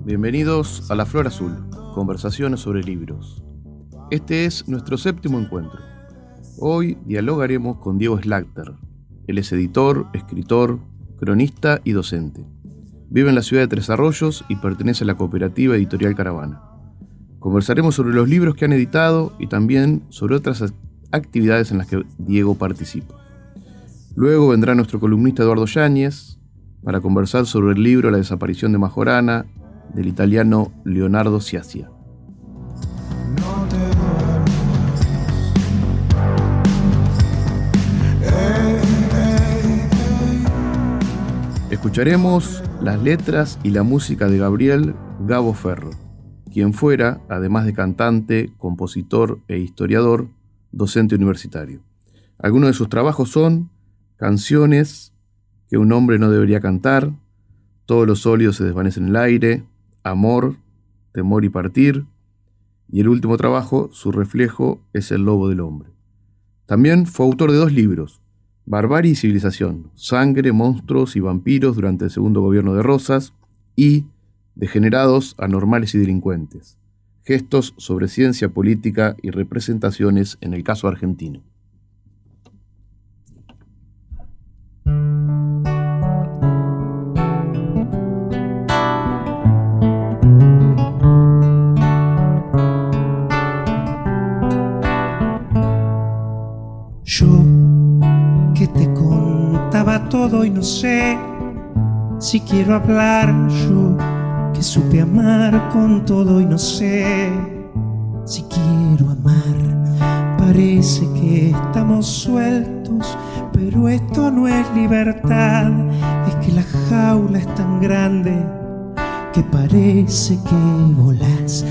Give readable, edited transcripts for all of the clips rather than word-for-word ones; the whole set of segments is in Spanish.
Bienvenidos a La Flor Azul, conversaciones sobre libros. Este es nuestro 7º encuentro. Hoy dialogaremos con Diego Slagter. Él es editor, escritor, cronista y docente. Vive en la ciudad de Tres Arroyos y pertenece a la cooperativa editorial Caravana. Conversaremos sobre los libros que han editado y también sobre otras actividades en las que Diego participa. Luego vendrá nuestro columnista Eduardo Yáñez para conversar sobre el libro La desaparición de Majorana, del italiano Leonardo Sciascia. Escucharemos las letras y la música de Gabriel Gabo Ferro, quien fuera, además de cantante, compositor e historiador, docente universitario. Algunos de sus trabajos son Canciones que un hombre no debería cantar, Todos los óleos se desvanecen en el aire, Amor, Temor y Partir, y el último trabajo, Su reflejo es el lobo del hombre. También fue autor de 2 libros, Barbarie y civilización, Sangre, monstruos y vampiros durante el segundo gobierno de Rosas, y Degenerados, anormales y delincuentes, gestos sobre ciencia política y representaciones en el caso argentino. Yo que te contaba todo y no sé si quiero hablar. Yo que supe amar con todo y no sé si quiero amar. Parece que estamos sueltos, pero esto no es libertad. Es que la jaula es tan grande que parece que volás.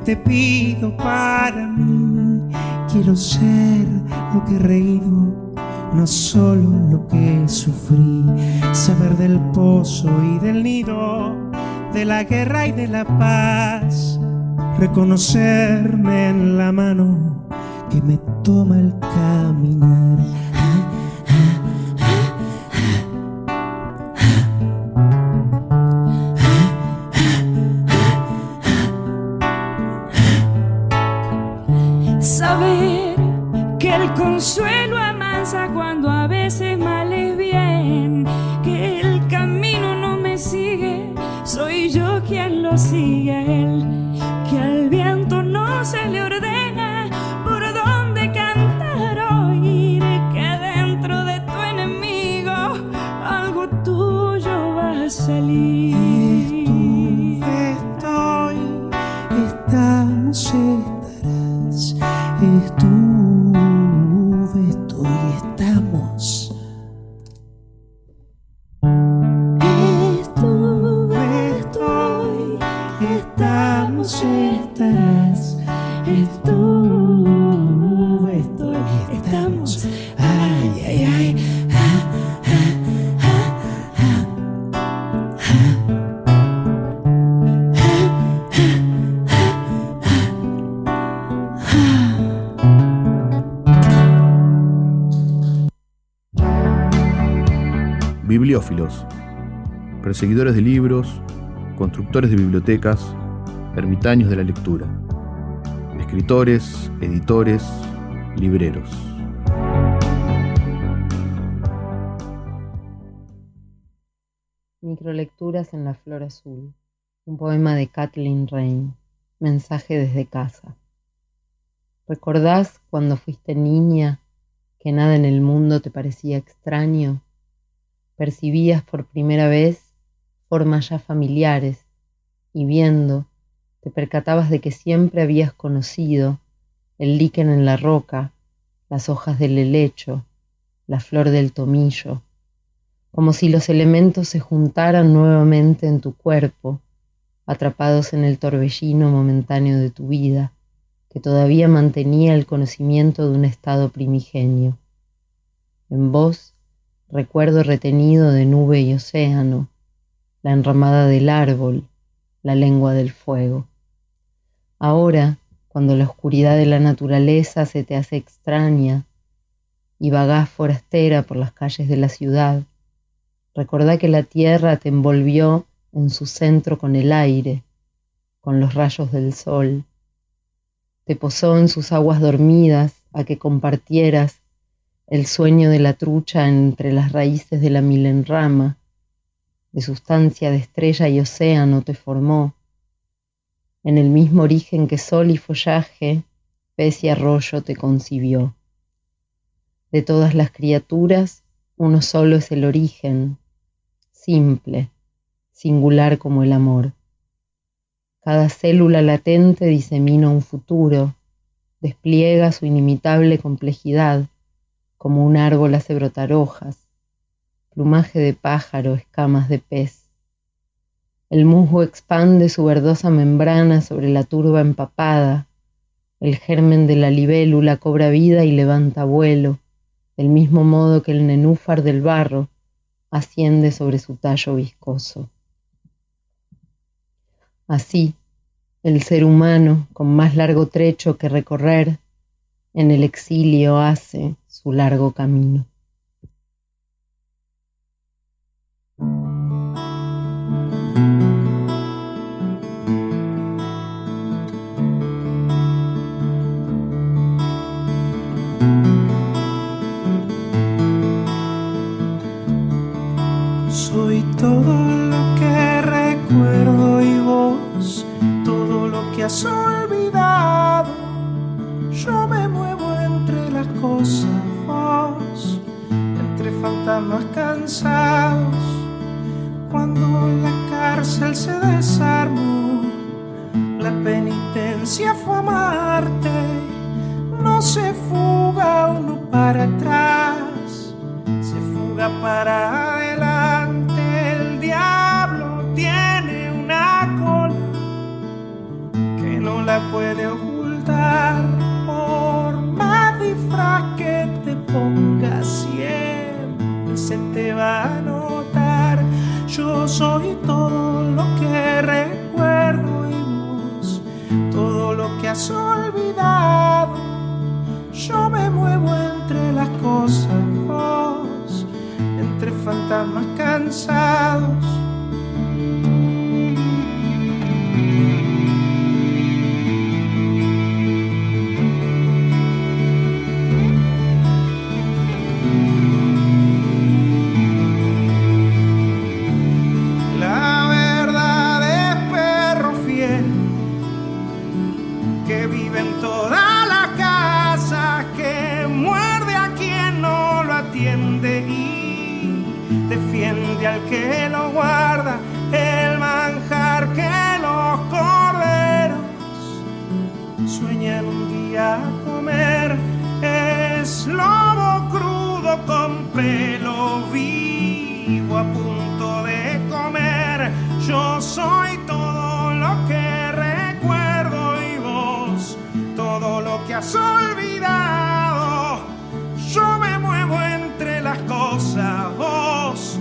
Te pido para mí, quiero ser lo que he reído, no solo lo que sufrí. Saber del pozo y del nido, de la guerra y de la paz. Reconocerme en la mano que me toma el caminar. Saber que el consuelo amansa cuando a veces mal es bien, que el camino no me sigue, soy yo quien lo sigue a él, que al viento no se le ordena por dónde cantar o ir, que dentro de tu enemigo algo tuyo va a salir. Estuve, estoy, estamos, estarás. Estuve, estoy, estamos. Estuve, estoy, estamos, estarás. Estuve, estoy, estamos. Ay, ay, ay. Bibliófilos, perseguidores de libros, constructores de bibliotecas, ermitaños de la lectura, escritores, editores, libreros. Microlecturas en la flor azul. Un poema de Kathleen Rain. Mensaje desde casa. ¿Recordás cuando fuiste niña que nada en el mundo te parecía extraño? Percibías por primera vez formas ya familiares y viendo, te percatabas de que siempre habías conocido el líquen en la roca, las hojas del helecho, la flor del tomillo, como si los elementos se juntaran nuevamente en tu cuerpo, atrapados en el torbellino momentáneo de tu vida, que todavía mantenía el conocimiento de un estado primigenio. En vos, recuerdo retenido de nube y océano, la enramada del árbol, la lengua del fuego. Ahora, cuando la oscuridad de la naturaleza se te hace extraña y vagás forastera por las calles de la ciudad, recordá que la tierra te envolvió en su centro con el aire, con los rayos del sol. Te posó en sus aguas dormidas a que compartieras el sueño de la trucha entre las raíces de la milenrama. De sustancia de estrella y océano te formó. En el mismo origen que sol y follaje, pez y arroyo te concibió. De todas las criaturas, uno solo es el origen, simple, singular como el amor. Cada célula latente disemina un futuro, despliega su inimitable complejidad, como un árbol hace brotar hojas, plumaje de pájaro, escamas de pez. El musgo expande su verdosa membrana sobre la turba empapada, el germen de la libélula cobra vida y levanta vuelo, del mismo modo que el nenúfar del barro asciende sobre su tallo viscoso. Así, el ser humano, con más largo trecho que recorrer, en el exilio hace su largo camino. Soy todo lo que recuerdo y vos, todo lo que has olvidado. Yo me muevo entre las cosas, vos, entre fantasmas cansados. Cuando la cárcel se desarmó, la penitencia fue amarte. No se fuga uno para atrás, se fuga para adelante. El diablo tiene una cola que no la puede ocultar. Por más disfraz que te pongas, siempre se te va a notar. Yo soy todo lo que recuerdo y vos, todo lo que has olvidado. Yo me muevo entre las cosas, vos, entre fantasmas cansados. La verdad es perro fiel que vive en todas las casas, que muerde a quien no lo atiende y defiende al que lo guarda. El manjar que los corderos sueñan un día comer es lobo crudo con pelo vivo a punto de comer. Yo soy todo lo que recuerdo y vos, todo lo que has olvidado. Yo me muevo entre las cosas, vos,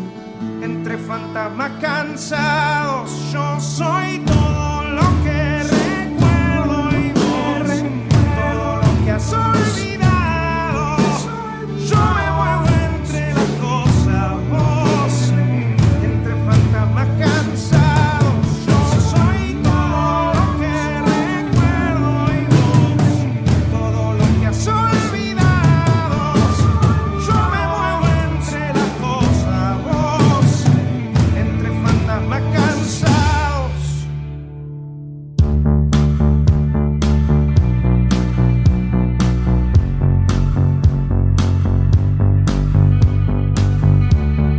entre fantasmas cansados. Yo soy todo lo que recuerdo y vos, todo lo que has olvidado. Yo me muevo entre las cosas, vos, entre fantasmas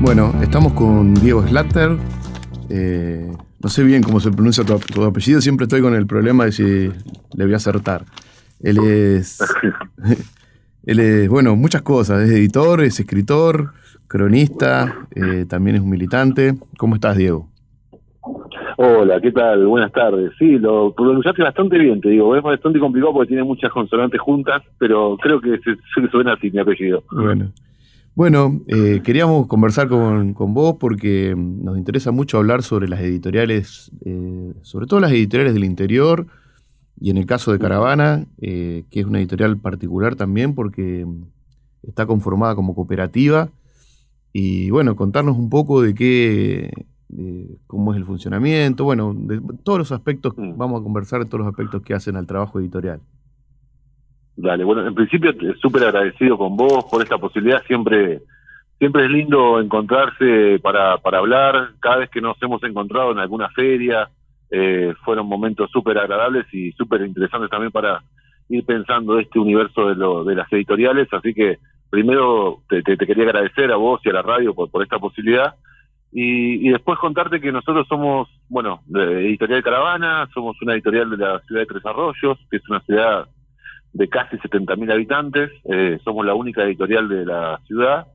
Bueno, estamos con Diego Slater. No sé bien cómo se pronuncia tu apellido, siempre estoy con el problema de si le voy a acertar. Él es, bueno, muchas cosas. Es editor, es escritor, cronista, también es un militante. ¿Cómo estás, Diego? Hola, ¿qué tal? Buenas tardes. Sí, lo pronunciaste bastante bien, te digo. Es bastante complicado porque tiene muchas consonantes juntas, pero creo que suena así mi apellido. Bueno, queríamos conversar con vos porque nos interesa mucho hablar sobre las editoriales, sobre todo las editoriales del interior, y en el caso de Caravana, que es una editorial particular también porque está conformada como cooperativa, y bueno, contarnos un poco de cómo es el funcionamiento, bueno, de todos los aspectos, vamos a conversar de todos los aspectos que hacen al trabajo editorial. Dale, bueno, en principio súper agradecido con vos por esta posibilidad. Siempre es lindo encontrarse para hablar. Cada vez que nos hemos encontrado en alguna feria, fueron momentos súper agradables y súper interesantes también para ir pensando este universo de las editoriales. Así que primero te quería agradecer a vos y a la radio por esta posibilidad. Y después contarte que nosotros somos, bueno, Editorial Caravana, somos una editorial de la ciudad de Tres Arroyos, que es una ciudad de casi 70.000 habitantes. Somos la única editorial de la ciudad.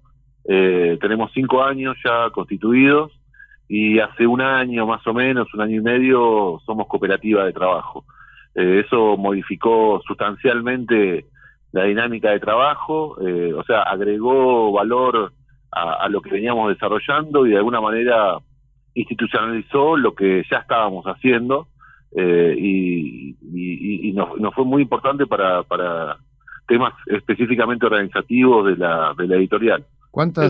Tenemos 5 años ya constituidos y hace un año más o menos, un año y medio, somos cooperativa de trabajo. Eso modificó sustancialmente la dinámica de trabajo, o sea, agregó valor a lo que veníamos desarrollando y de alguna manera institucionalizó lo que ya estábamos haciendo. Y nos fue muy importante para temas específicamente organizativos de la editorial.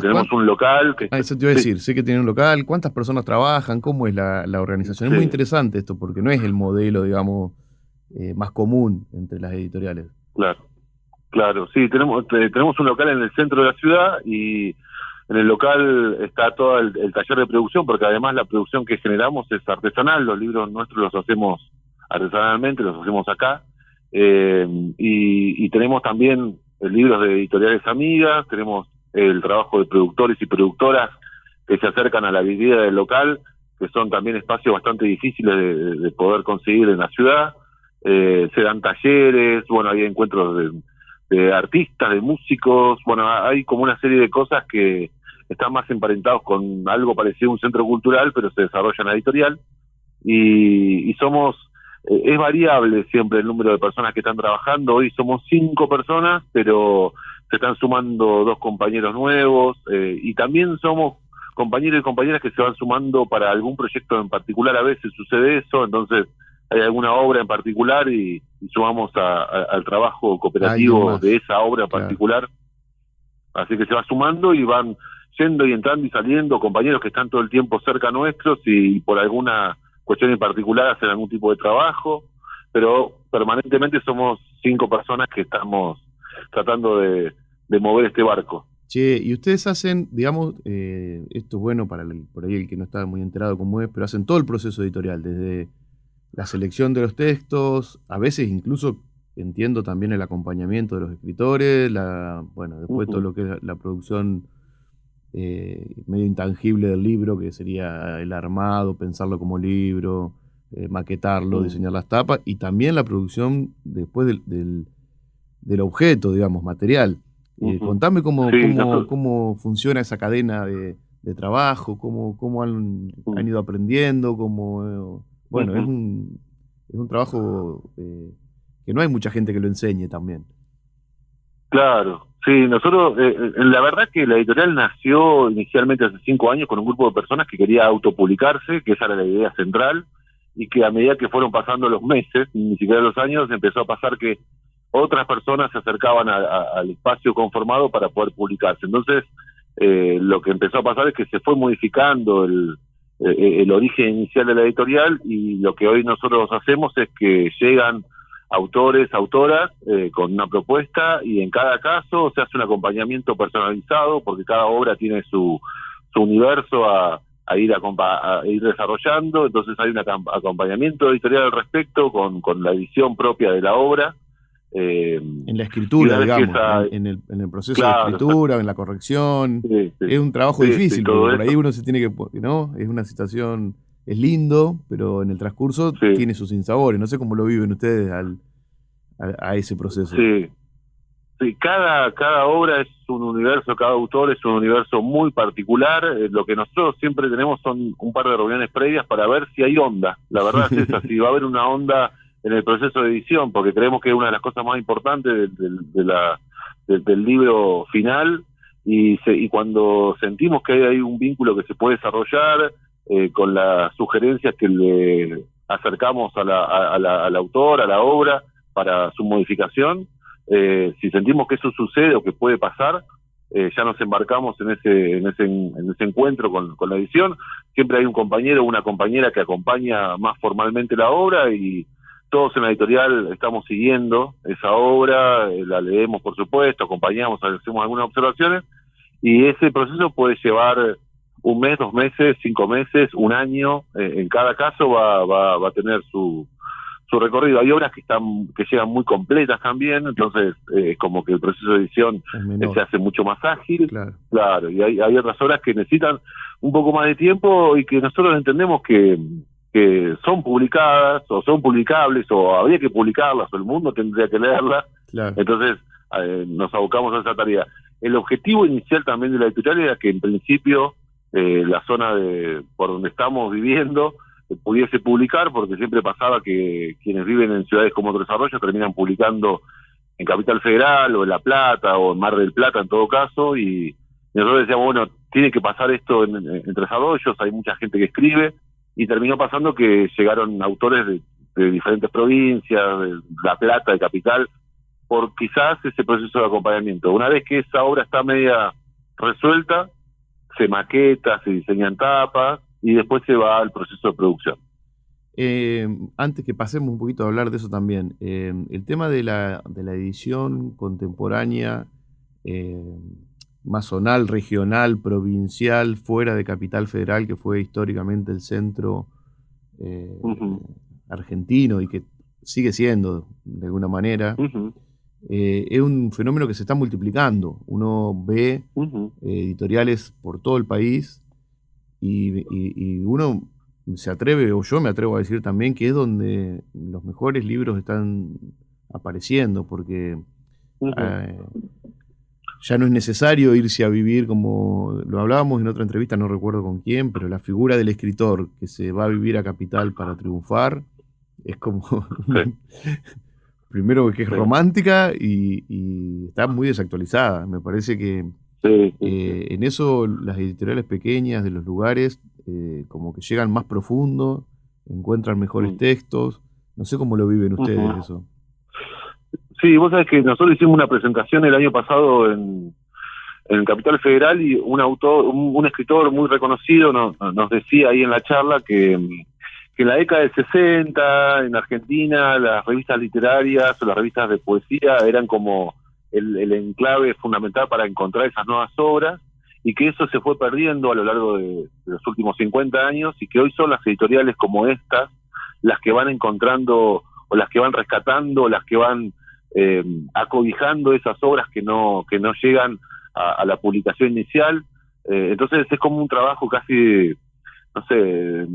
Tenemos un local que... eso te iba a decir, sé que tiene un local. ¿Cuántas personas trabajan? ¿Cómo es la organización? Es muy interesante esto porque no es el modelo, digamos, más común entre las editoriales. Claro, sí, tenemos un local en el centro de la ciudad y en el local está todo el taller de producción, porque además la producción que generamos es artesanal. Los libros nuestros los hacemos artesanalmente, los hacemos acá. Y tenemos también libros de editoriales amigas, tenemos el trabajo de productores y productoras que se acercan a la vida del local, que son también espacios bastante difíciles de poder conseguir en la ciudad. Se dan talleres, bueno, hay encuentros de artistas, de músicos. Bueno, hay como una serie de cosas que están más emparentados con algo parecido a un centro cultural, pero se desarrolla en la editorial. Y somos, es variable siempre el número de personas que están trabajando. Hoy somos 5 personas, pero se están sumando 2 compañeros nuevos, y también somos compañeros y compañeras que se van sumando para algún proyecto en particular. A veces sucede eso, entonces hay alguna obra en particular y sumamos al trabajo cooperativo de esa obra en particular. Así que se va sumando y van yendo y entrando y saliendo compañeros que están todo el tiempo cerca nuestros y por alguna cuestión en particular hacen algún tipo de trabajo, pero permanentemente somos 5 personas que estamos tratando de mover este barco. Che, y ustedes hacen, digamos, esto es bueno para por ahí el que no está muy enterado cómo es, pero hacen todo el proceso editorial, desde la selección de los textos, a veces incluso entiendo también el acompañamiento de los escritores, después todo lo que es la producción medio intangible del libro, que sería el armado, pensarlo como libro, maquetarlo, diseñar las tapas, y también la producción después del objeto, digamos, material. Contame cómo funciona esa cadena de trabajo, cómo han ido aprendiendo, bueno, es un trabajo que no hay mucha gente que lo enseñe también. Claro, sí, nosotros, la verdad que la editorial nació inicialmente hace 5 años con un grupo de personas que quería autopublicarse, que esa era la idea central, y que a medida que fueron pasando los meses, ni siquiera los años, empezó a pasar que otras personas se acercaban al espacio conformado para poder publicarse. Entonces, lo que empezó a pasar es que se fue modificando el origen inicial de la editorial, y lo que hoy nosotros hacemos es que llegan autores, autoras, con una propuesta, y en cada caso se hace un acompañamiento personalizado, porque cada obra tiene su universo a ir desarrollando. Entonces hay un acompañamiento editorial al respecto, con la edición propia de la obra, En la escritura, digamos, en el proceso claro, de escritura, en la corrección. Sí, sí. Es un trabajo difícil, todo porque por ahí eso. uno se tiene que, ¿no? Es una situación, es lindo, pero en el transcurso tiene sus sinsabores. No sé cómo lo viven ustedes a ese proceso. Sí. Sí, cada obra es un universo, cada autor es un universo muy particular. Lo que nosotros siempre tenemos son un par de reuniones previas para ver si hay onda. La verdad es esa, si va a haber una onda en el proceso de edición, porque creemos que es una de las cosas más importantes del libro final, y cuando sentimos que hay un vínculo que se puede desarrollar con las sugerencias que le acercamos al autor, a la obra, para su modificación, si sentimos que eso sucede o que puede pasar, ya nos embarcamos en ese encuentro con la edición. Siempre hay un compañero o una compañera que acompaña más formalmente la obra, y todos en la editorial estamos siguiendo esa obra, la leemos por supuesto, acompañamos, hacemos algunas observaciones, y ese proceso puede llevar 1 mes, 2 meses, 5 meses, 1 año. En cada caso va a tener su recorrido. Hay obras que llegan muy completas también, entonces como que el proceso de edición se hace mucho más ágil. Claro, y hay otras obras que necesitan un poco más de tiempo y que nosotros entendemos que son publicadas o son publicables o habría que publicarlas o el mundo tendría que leerlas. Entonces nos abocamos a esa tarea. El objetivo inicial también de la editorial era que en principio la zona por donde estamos viviendo pudiese publicar, porque siempre pasaba que quienes viven en ciudades como Tres Arroyos terminan publicando en Capital Federal o en La Plata o en Mar del Plata en todo caso, y nosotros decíamos, bueno, tiene que pasar esto en Tres Arroyos, hay mucha gente que escribe, y terminó pasando que llegaron autores de diferentes provincias, de La Plata, de Capital, por quizás ese proceso de acompañamiento. Una vez que esa obra está media resuelta, se maqueta, se diseñan tapas, y después se va al proceso de producción. Antes que pasemos un poquito a hablar de eso también, el tema de la edición contemporánea, más zonal, regional, provincial, fuera de Capital Federal, que fue históricamente el centro argentino y que sigue siendo de alguna manera, es un fenómeno que se está multiplicando. Uno ve editoriales por todo el país, y uno se atreve, o yo me atrevo a decir también, que es donde los mejores libros están apareciendo, porque ya no es necesario irse a vivir, como lo hablábamos en otra entrevista, no recuerdo con quién, pero la figura del escritor que se va a vivir a Capital para triunfar es como primero que es romántica y está muy desactualizada. Me parece que en eso las editoriales pequeñas de los lugares como que llegan más profundo, encuentran mejores textos. No sé cómo lo viven ustedes eso. Sí, vos sabés que nosotros hicimos una presentación el año pasado en Capital Federal, y un escritor muy reconocido nos decía ahí en la charla que en la década del 60 en Argentina las revistas literarias o las revistas de poesía eran como el enclave fundamental para encontrar esas nuevas obras, y que eso se fue perdiendo a lo largo de los últimos 50 años, y que hoy son las editoriales como estas las que van encontrando o las que van rescatando, las que van acobijando esas obras que no llegan a la publicación inicial. Entonces es como un trabajo casi, no sé,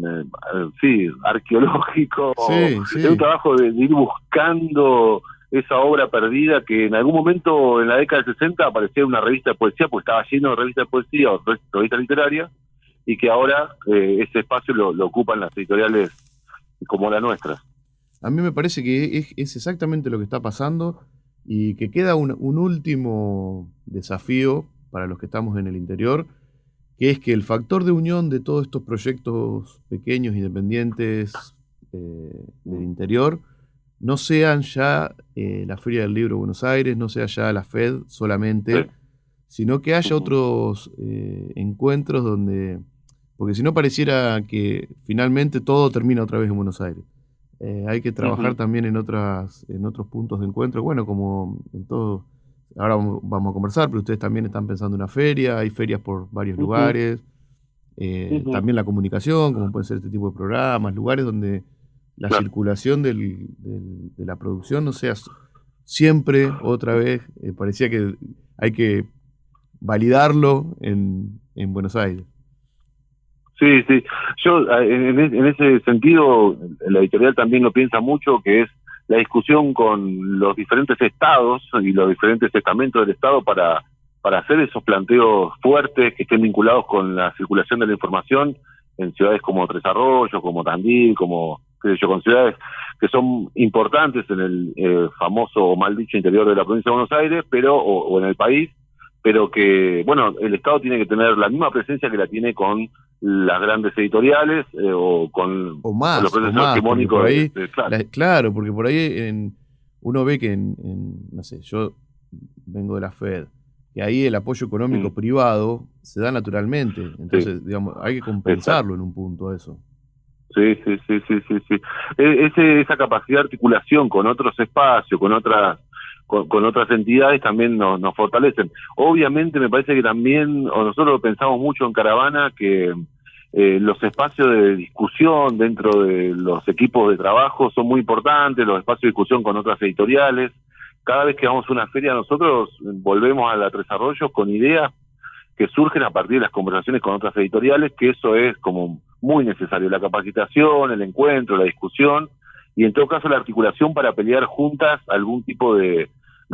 arqueológico. Es un trabajo de ir buscando esa obra perdida que en algún momento en la década del 60 aparecía en una revista de poesía, pues estaba lleno de revistas de poesía o revistas literarias, y que ahora ese espacio lo ocupan las editoriales como la nuestra. A mí me parece que es exactamente lo que está pasando, y que queda un último desafío para los que estamos en el interior, que es que el factor de unión de todos estos proyectos pequeños, independientes del interior, no sean ya la Feria del Libro de Buenos Aires, no sea ya la FED solamente, sino que haya otros encuentros donde... Porque si no pareciera que finalmente todo termina otra vez en Buenos Aires. Hay que trabajar también en otros puntos de encuentro, bueno, como en todo. Ahora vamos a conversar, pero ustedes también están pensando en una feria, hay ferias por varios lugares, también la comunicación, como puede ser este tipo de programas, lugares donde la circulación de la producción no sea siempre, otra vez, parecía que hay que validarlo en Buenos Aires. Sí, sí. Yo, en ese sentido, la editorial también lo piensa mucho, que es la discusión con los diferentes estados y los diferentes estamentos del estado para hacer esos planteos fuertes que estén vinculados con la circulación de la información en ciudades como Tres Arroyos, como Tandil, como, qué sé yo, con ciudades que son importantes en el famoso o mal dicho interior de la provincia de Buenos Aires, pero o en el país, pero que, bueno, el Estado tiene que tener la misma presencia que la tiene con las grandes editoriales o con más, los procesos hegemónicos. Claro, porque por ahí uno ve que no sé, yo vengo de la FED, que ahí el apoyo económico privado se da naturalmente, entonces, digamos, hay que compensarlo en un punto eso. Sí. Esa capacidad de articulación con otros espacios, con otras entidades también nos fortalecen. Obviamente me parece que también, nosotros pensamos mucho en Caravana, que los espacios de discusión dentro de los equipos de trabajo son muy importantes, los espacios de discusión con otras editoriales. Cada vez que vamos a una feria nosotros volvemos a la Tres Arroyos con ideas que surgen a partir de las conversaciones con otras editoriales, que eso es como muy necesario, la capacitación, el encuentro, la discusión, y en todo caso la articulación para pelear juntas algún tipo de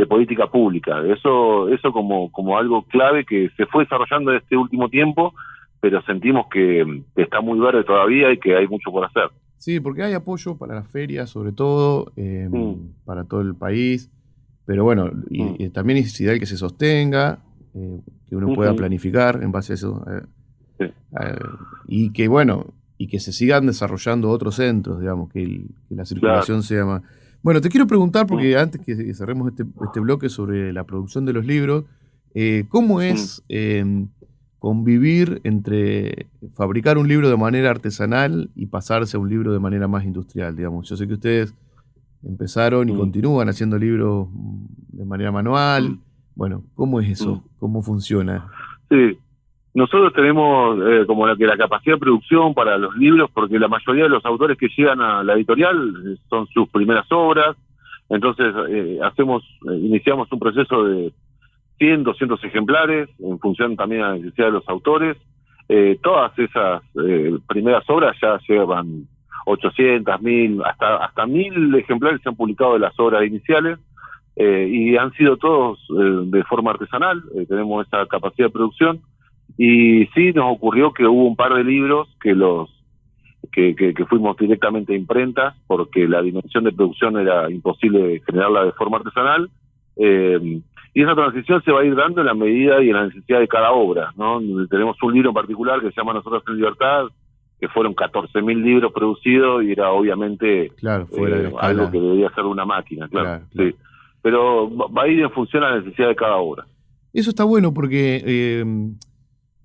política pública. Eso como algo clave que se fue desarrollando en este último tiempo, pero sentimos que está muy verde todavía y que hay mucho por hacer. Sí, porque hay apoyo para las ferias, sobre todo, para todo el país, pero bueno, y también es ideal que se sostenga, que uno pueda planificar en base a eso, y que bueno, y que se sigan desarrollando otros centros, digamos, que la circulación sea más... Bueno, te quiero preguntar, porque antes que cerremos este bloque sobre la producción de los libros, ¿cómo es convivir entre fabricar un libro de manera artesanal y pasarse a un libro de manera más industrial, digamos? Yo sé que ustedes empezaron y continúan haciendo libros de manera manual. Bueno, ¿cómo es eso? ¿Cómo funciona? Sí, nosotros tenemos como la capacidad de producción para los libros, porque la mayoría de los autores que llegan a la editorial son sus primeras obras, entonces iniciamos un proceso de 100, 200 ejemplares, en función también a la necesidad de los autores. Todas esas primeras obras ya llevan 800, 1000, hasta 1000 ejemplares se han publicado de las obras iniciales, y han sido todos de forma artesanal. Tenemos esa capacidad de producción, y sí nos ocurrió que hubo un par de libros que fuimos directamente a imprentas, porque la dimensión de producción era imposible generarla de forma artesanal, y esa transición se va a ir dando en la medida y en la necesidad de cada obra, ¿no? Tenemos un libro en particular que se llama Nosotros en Libertad, que fueron 14.000 libros producidos, y era obviamente fuera de algo que debería ser una máquina, claro. Sí. Pero va a ir en función a la necesidad de cada obra. Eso está bueno porque,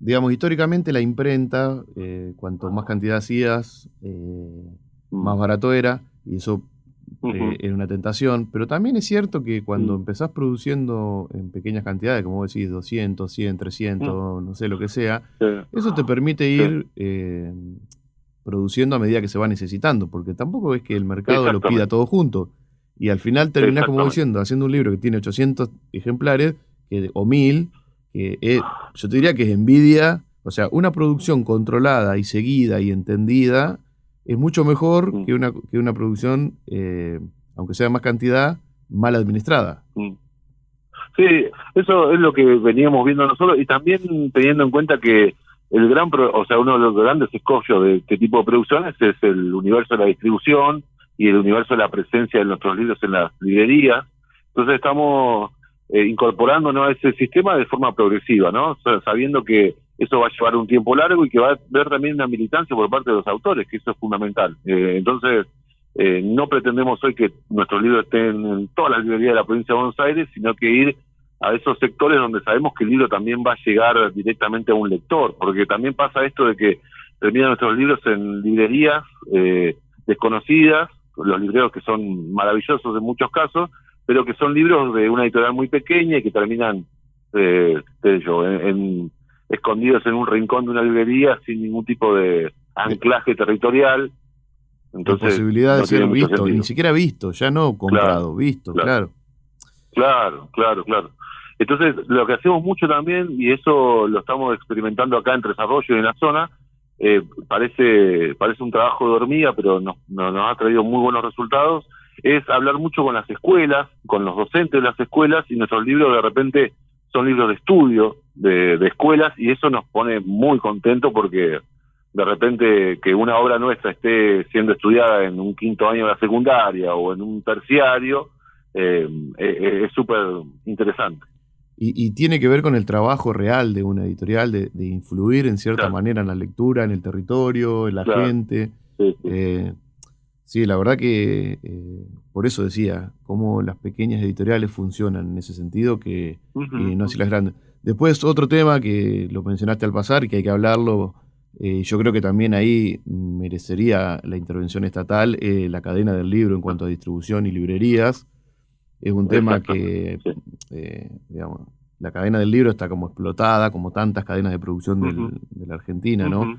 digamos, históricamente la imprenta, cuanto más cantidad hacías, más barato era, y eso era una tentación. Pero también es cierto que cuando empezás produciendo en pequeñas cantidades, como vos decís, 200, 100, 300, no sé, lo que sea, eso te permite ir produciendo a medida que se va necesitando, porque tampoco es que el mercado lo pida todo junto. Y al final terminás, como diciendo, haciendo un libro que tiene 800 ejemplares, o 1000, que yo te diría que es envidia. O sea, una producción controlada y seguida y entendida es mucho mejor que una producción, aunque sea más cantidad, mal administrada. Sí, eso es lo que veníamos viendo nosotros, y también teniendo en cuenta que uno de los grandes escollos de este tipo de producciones es el universo de la distribución y el universo de la presencia de nuestros libros en las librerías. Entonces estamos incorporándonos a ese sistema de forma progresiva, ¿no? O sea, sabiendo que eso va a llevar un tiempo largo y que va a haber también una militancia por parte de los autores, que eso es fundamental. Entonces, no pretendemos hoy que nuestros libros estén en todas las librerías de la provincia de Buenos Aires, sino que ir a esos sectores donde sabemos que el libro también va a llegar directamente a un lector, porque también pasa esto de que terminan nuestros libros en librerías desconocidas, los libreros que son maravillosos en muchos casos, pero que son libros de una editorial muy pequeña y que terminan escondidos en un rincón de una librería sin ningún tipo de anclaje territorial. Entonces, la posibilidad de ser visto, ni siquiera visto, ya no comprado, visto, claro. Claro, claro, claro. Entonces, lo que hacemos mucho también, y eso lo estamos experimentando acá en Tres Arroyos y en la zona, parece un trabajo de hormiga, pero nos ha traído muy buenos resultados, es hablar mucho con las escuelas, con los docentes de las escuelas, y nuestros libros de repente son libros de estudio de escuelas, y eso nos pone muy contentos porque de repente que una obra nuestra esté siendo estudiada en un quinto año de la secundaria o en un terciario, es súper interesante. Y tiene que ver con el trabajo real de una editorial, de influir en cierta manera en la lectura, en el territorio, en la gente. Sí, sí. Sí, la verdad que por eso decía, cómo las pequeñas editoriales funcionan en ese sentido, que no así las grandes. Después otro tema que lo mencionaste al pasar, que hay que hablarlo, yo creo que también ahí merecería la intervención estatal, la cadena del libro en cuanto a distribución y librerías. Es un tema que, digamos, la cadena del libro está como explotada, como tantas cadenas de producción de la Argentina, ¿no?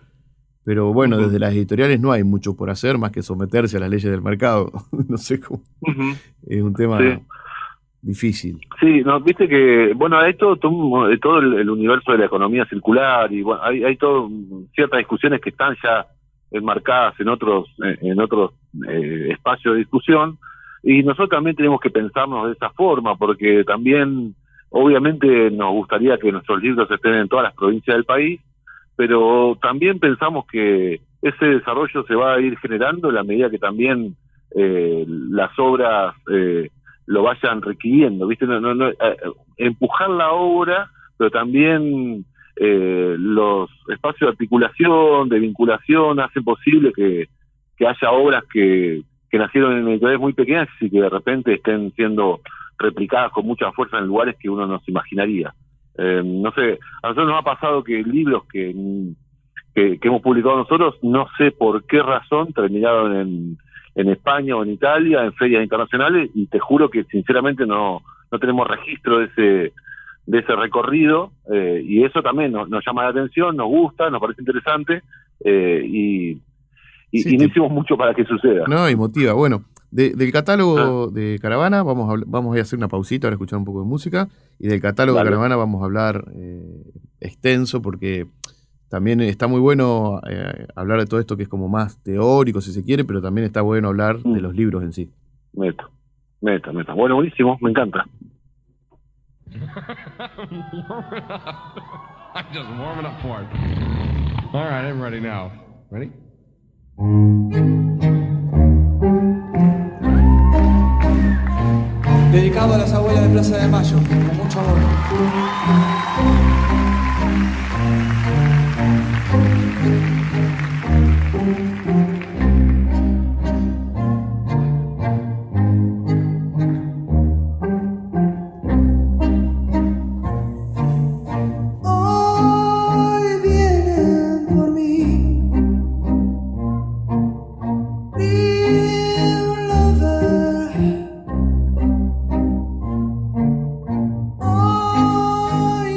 Pero bueno, desde las editoriales no hay mucho por hacer más que someterse a las leyes del mercado. No sé cómo. Es un tema difícil. Sí, no, viste que, bueno, hay todo el universo de la economía circular, y bueno, hay ciertas discusiones que están ya enmarcadas en otros espacios de discusión. Y nosotros también tenemos que pensarnos de esa forma, porque también, obviamente, nos gustaría que nuestros libros estén en todas las provincias del país, pero también pensamos que ese desarrollo se va a ir generando en la medida que también las obras lo vayan requiriendo, ¿viste? Empujar la obra, pero también los espacios de articulación, de vinculación, hacen posible que haya obras que nacieron en editoriales muy pequeñas y que de repente estén siendo replicadas con mucha fuerza en lugares que uno no se imaginaría. No sé, a nosotros nos ha pasado que libros que hemos publicado nosotros, no sé por qué razón, terminaron en España o en Italia, en ferias internacionales, y te juro que sinceramente no tenemos registro de ese recorrido, y eso también nos llama la atención, nos gusta, nos parece interesante, y no hicimos mucho para que suceda. No, y motiva. Bueno, del catálogo de Caravana vamos a hacer una pausita para escuchar un poco de música, y del catálogo de Caravana vamos a hablar extenso, porque también está muy bueno hablar de todo esto que es como más teórico, si se quiere, pero también está bueno hablar de los libros en sí. Meta. Bueno, buenísimo, me encanta. I'm just warming up for it. All right, I'm ready now. Ready? Dedicado a las abuelas de Plaza de Mayo, con mucho amor. Hoy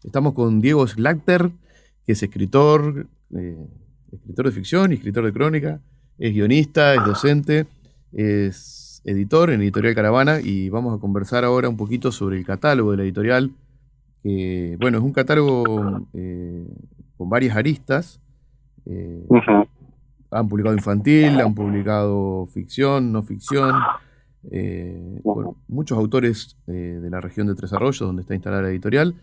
Estamos con Diego Schlatter, que es escritor de ficción y escritor de crónica, es guionista, es docente, es editor en Editorial Caravana, y vamos a conversar ahora un poquito sobre el catálogo de la editorial, que, bueno, es un catálogo con varias aristas. Han publicado infantil, han publicado ficción, no ficción, bueno, muchos autores de la región de Tres Arroyos, donde está instalada la editorial.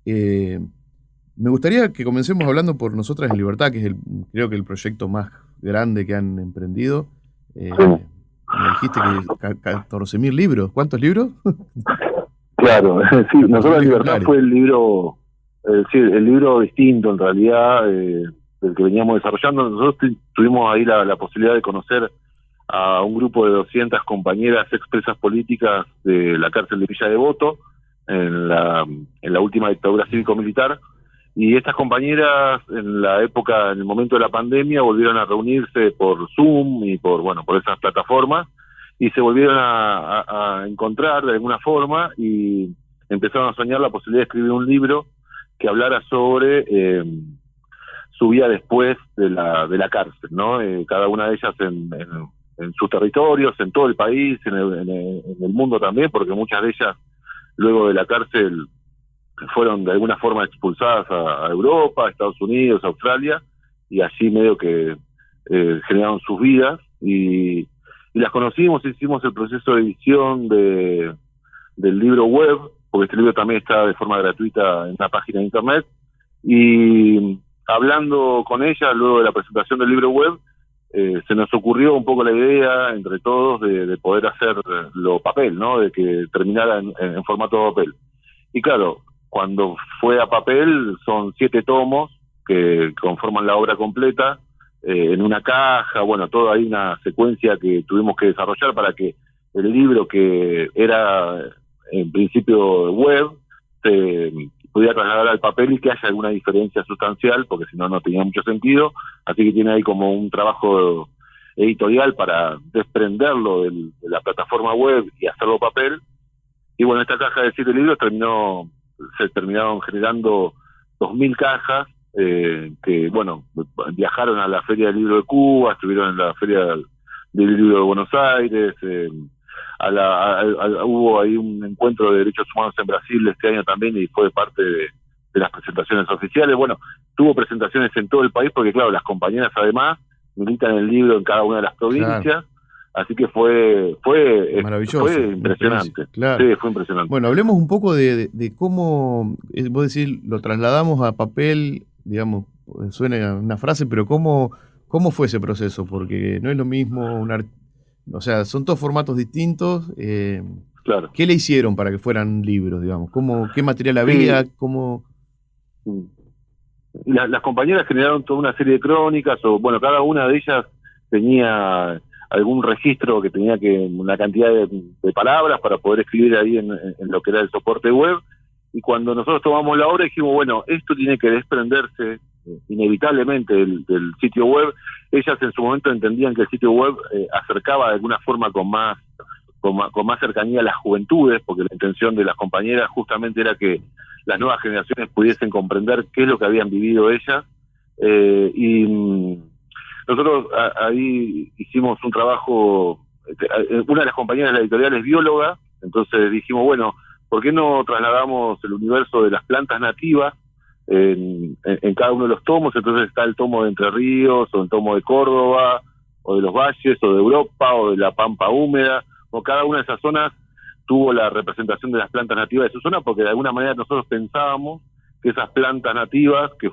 Me gustaría que comencemos hablando por Nosotras en Libertad, que es creo que el proyecto más grande que han emprendido. Me dijiste que 14.000 libros. ¿Cuántos libros? Claro, sí, Nosotras en Libertad fue el libro, el libro distinto en realidad, del que veníamos desarrollando. Nosotros tuvimos ahí la posibilidad de conocer a un grupo de 200 compañeras expresas políticas de la cárcel de Villa Devoto en la última dictadura cívico-militar, y estas compañeras en el momento de la pandemia volvieron a reunirse por Zoom y por esas plataformas, y se volvieron a encontrar de alguna forma y empezaron a soñar la posibilidad de escribir un libro que hablara sobre su vida después de la cárcel, ¿no? Cada una de ellas en sus territorios, en todo el país, en el mundo también, porque muchas de ellas luego de la cárcel fueron de alguna forma expulsadas a Europa, a Estados Unidos, a Australia, y allí medio que generaron sus vidas, y las conocimos, hicimos el proceso de edición del libro web, porque este libro también está de forma gratuita en una página de internet, y hablando con ella luego de la presentación del libro web, se nos ocurrió un poco la idea entre todos de poder hacerlo papel, ¿no? De que terminara en formato papel. Y claro, cuando fue a papel son 7 tomos que conforman la obra completa, en una caja, toda ahí una secuencia que tuvimos que desarrollar para que el libro, que era en principio web, se pudiera trasladar al papel y que haya alguna diferencia sustancial, porque si no, no tenía mucho sentido. Así que tiene ahí como un trabajo editorial para desprenderlo de la plataforma web y hacerlo papel. Y esta caja de 7 libros se terminaron generando 2.000 cajas, que viajaron a la Feria del Libro de Cuba, estuvieron en la Feria del Libro de Buenos Aires, hubo ahí un encuentro de derechos humanos en Brasil este año también, y fue parte de las presentaciones oficiales. Tuvo presentaciones en todo el país, porque claro, las compañeras además militan el libro en cada una de las provincias. Claro. Así que fue maravilloso, fue impresionante. Claro. Sí, fue impresionante. Bueno, hablemos un poco de cómo, vos decís, lo trasladamos a papel, digamos, suena una frase, pero ¿cómo fue ese proceso? Porque no es lo mismo o sea, son todos formatos distintos. Claro. ¿Qué le hicieron para que fueran libros, digamos? ¿Qué material había? ¿Cómo? Las compañeras generaron toda una serie de crónicas, cada una de ellas tenía algún registro que tenía una cantidad de palabras para poder escribir ahí en lo que era el soporte web. Y cuando nosotros tomamos la obra dijimos, esto tiene que desprenderse inevitablemente del sitio web. Ellas en su momento entendían que el sitio web acercaba de alguna forma con más cercanía a las juventudes, porque la intención de las compañeras justamente era que las nuevas generaciones pudiesen comprender qué es lo que habían vivido ellas. Y nosotros ahí hicimos un trabajo. Una de las compañeras de la editorial es bióloga, entonces dijimos, ¿por qué no trasladamos el universo de las plantas nativas en cada uno de los tomos? Entonces está el tomo de Entre Ríos, o el tomo de Córdoba, o de los valles, o de Europa, o de la Pampa húmeda, o cada una de esas zonas tuvo la representación de las plantas nativas de su zona, porque de alguna manera nosotros pensábamos que esas plantas nativas que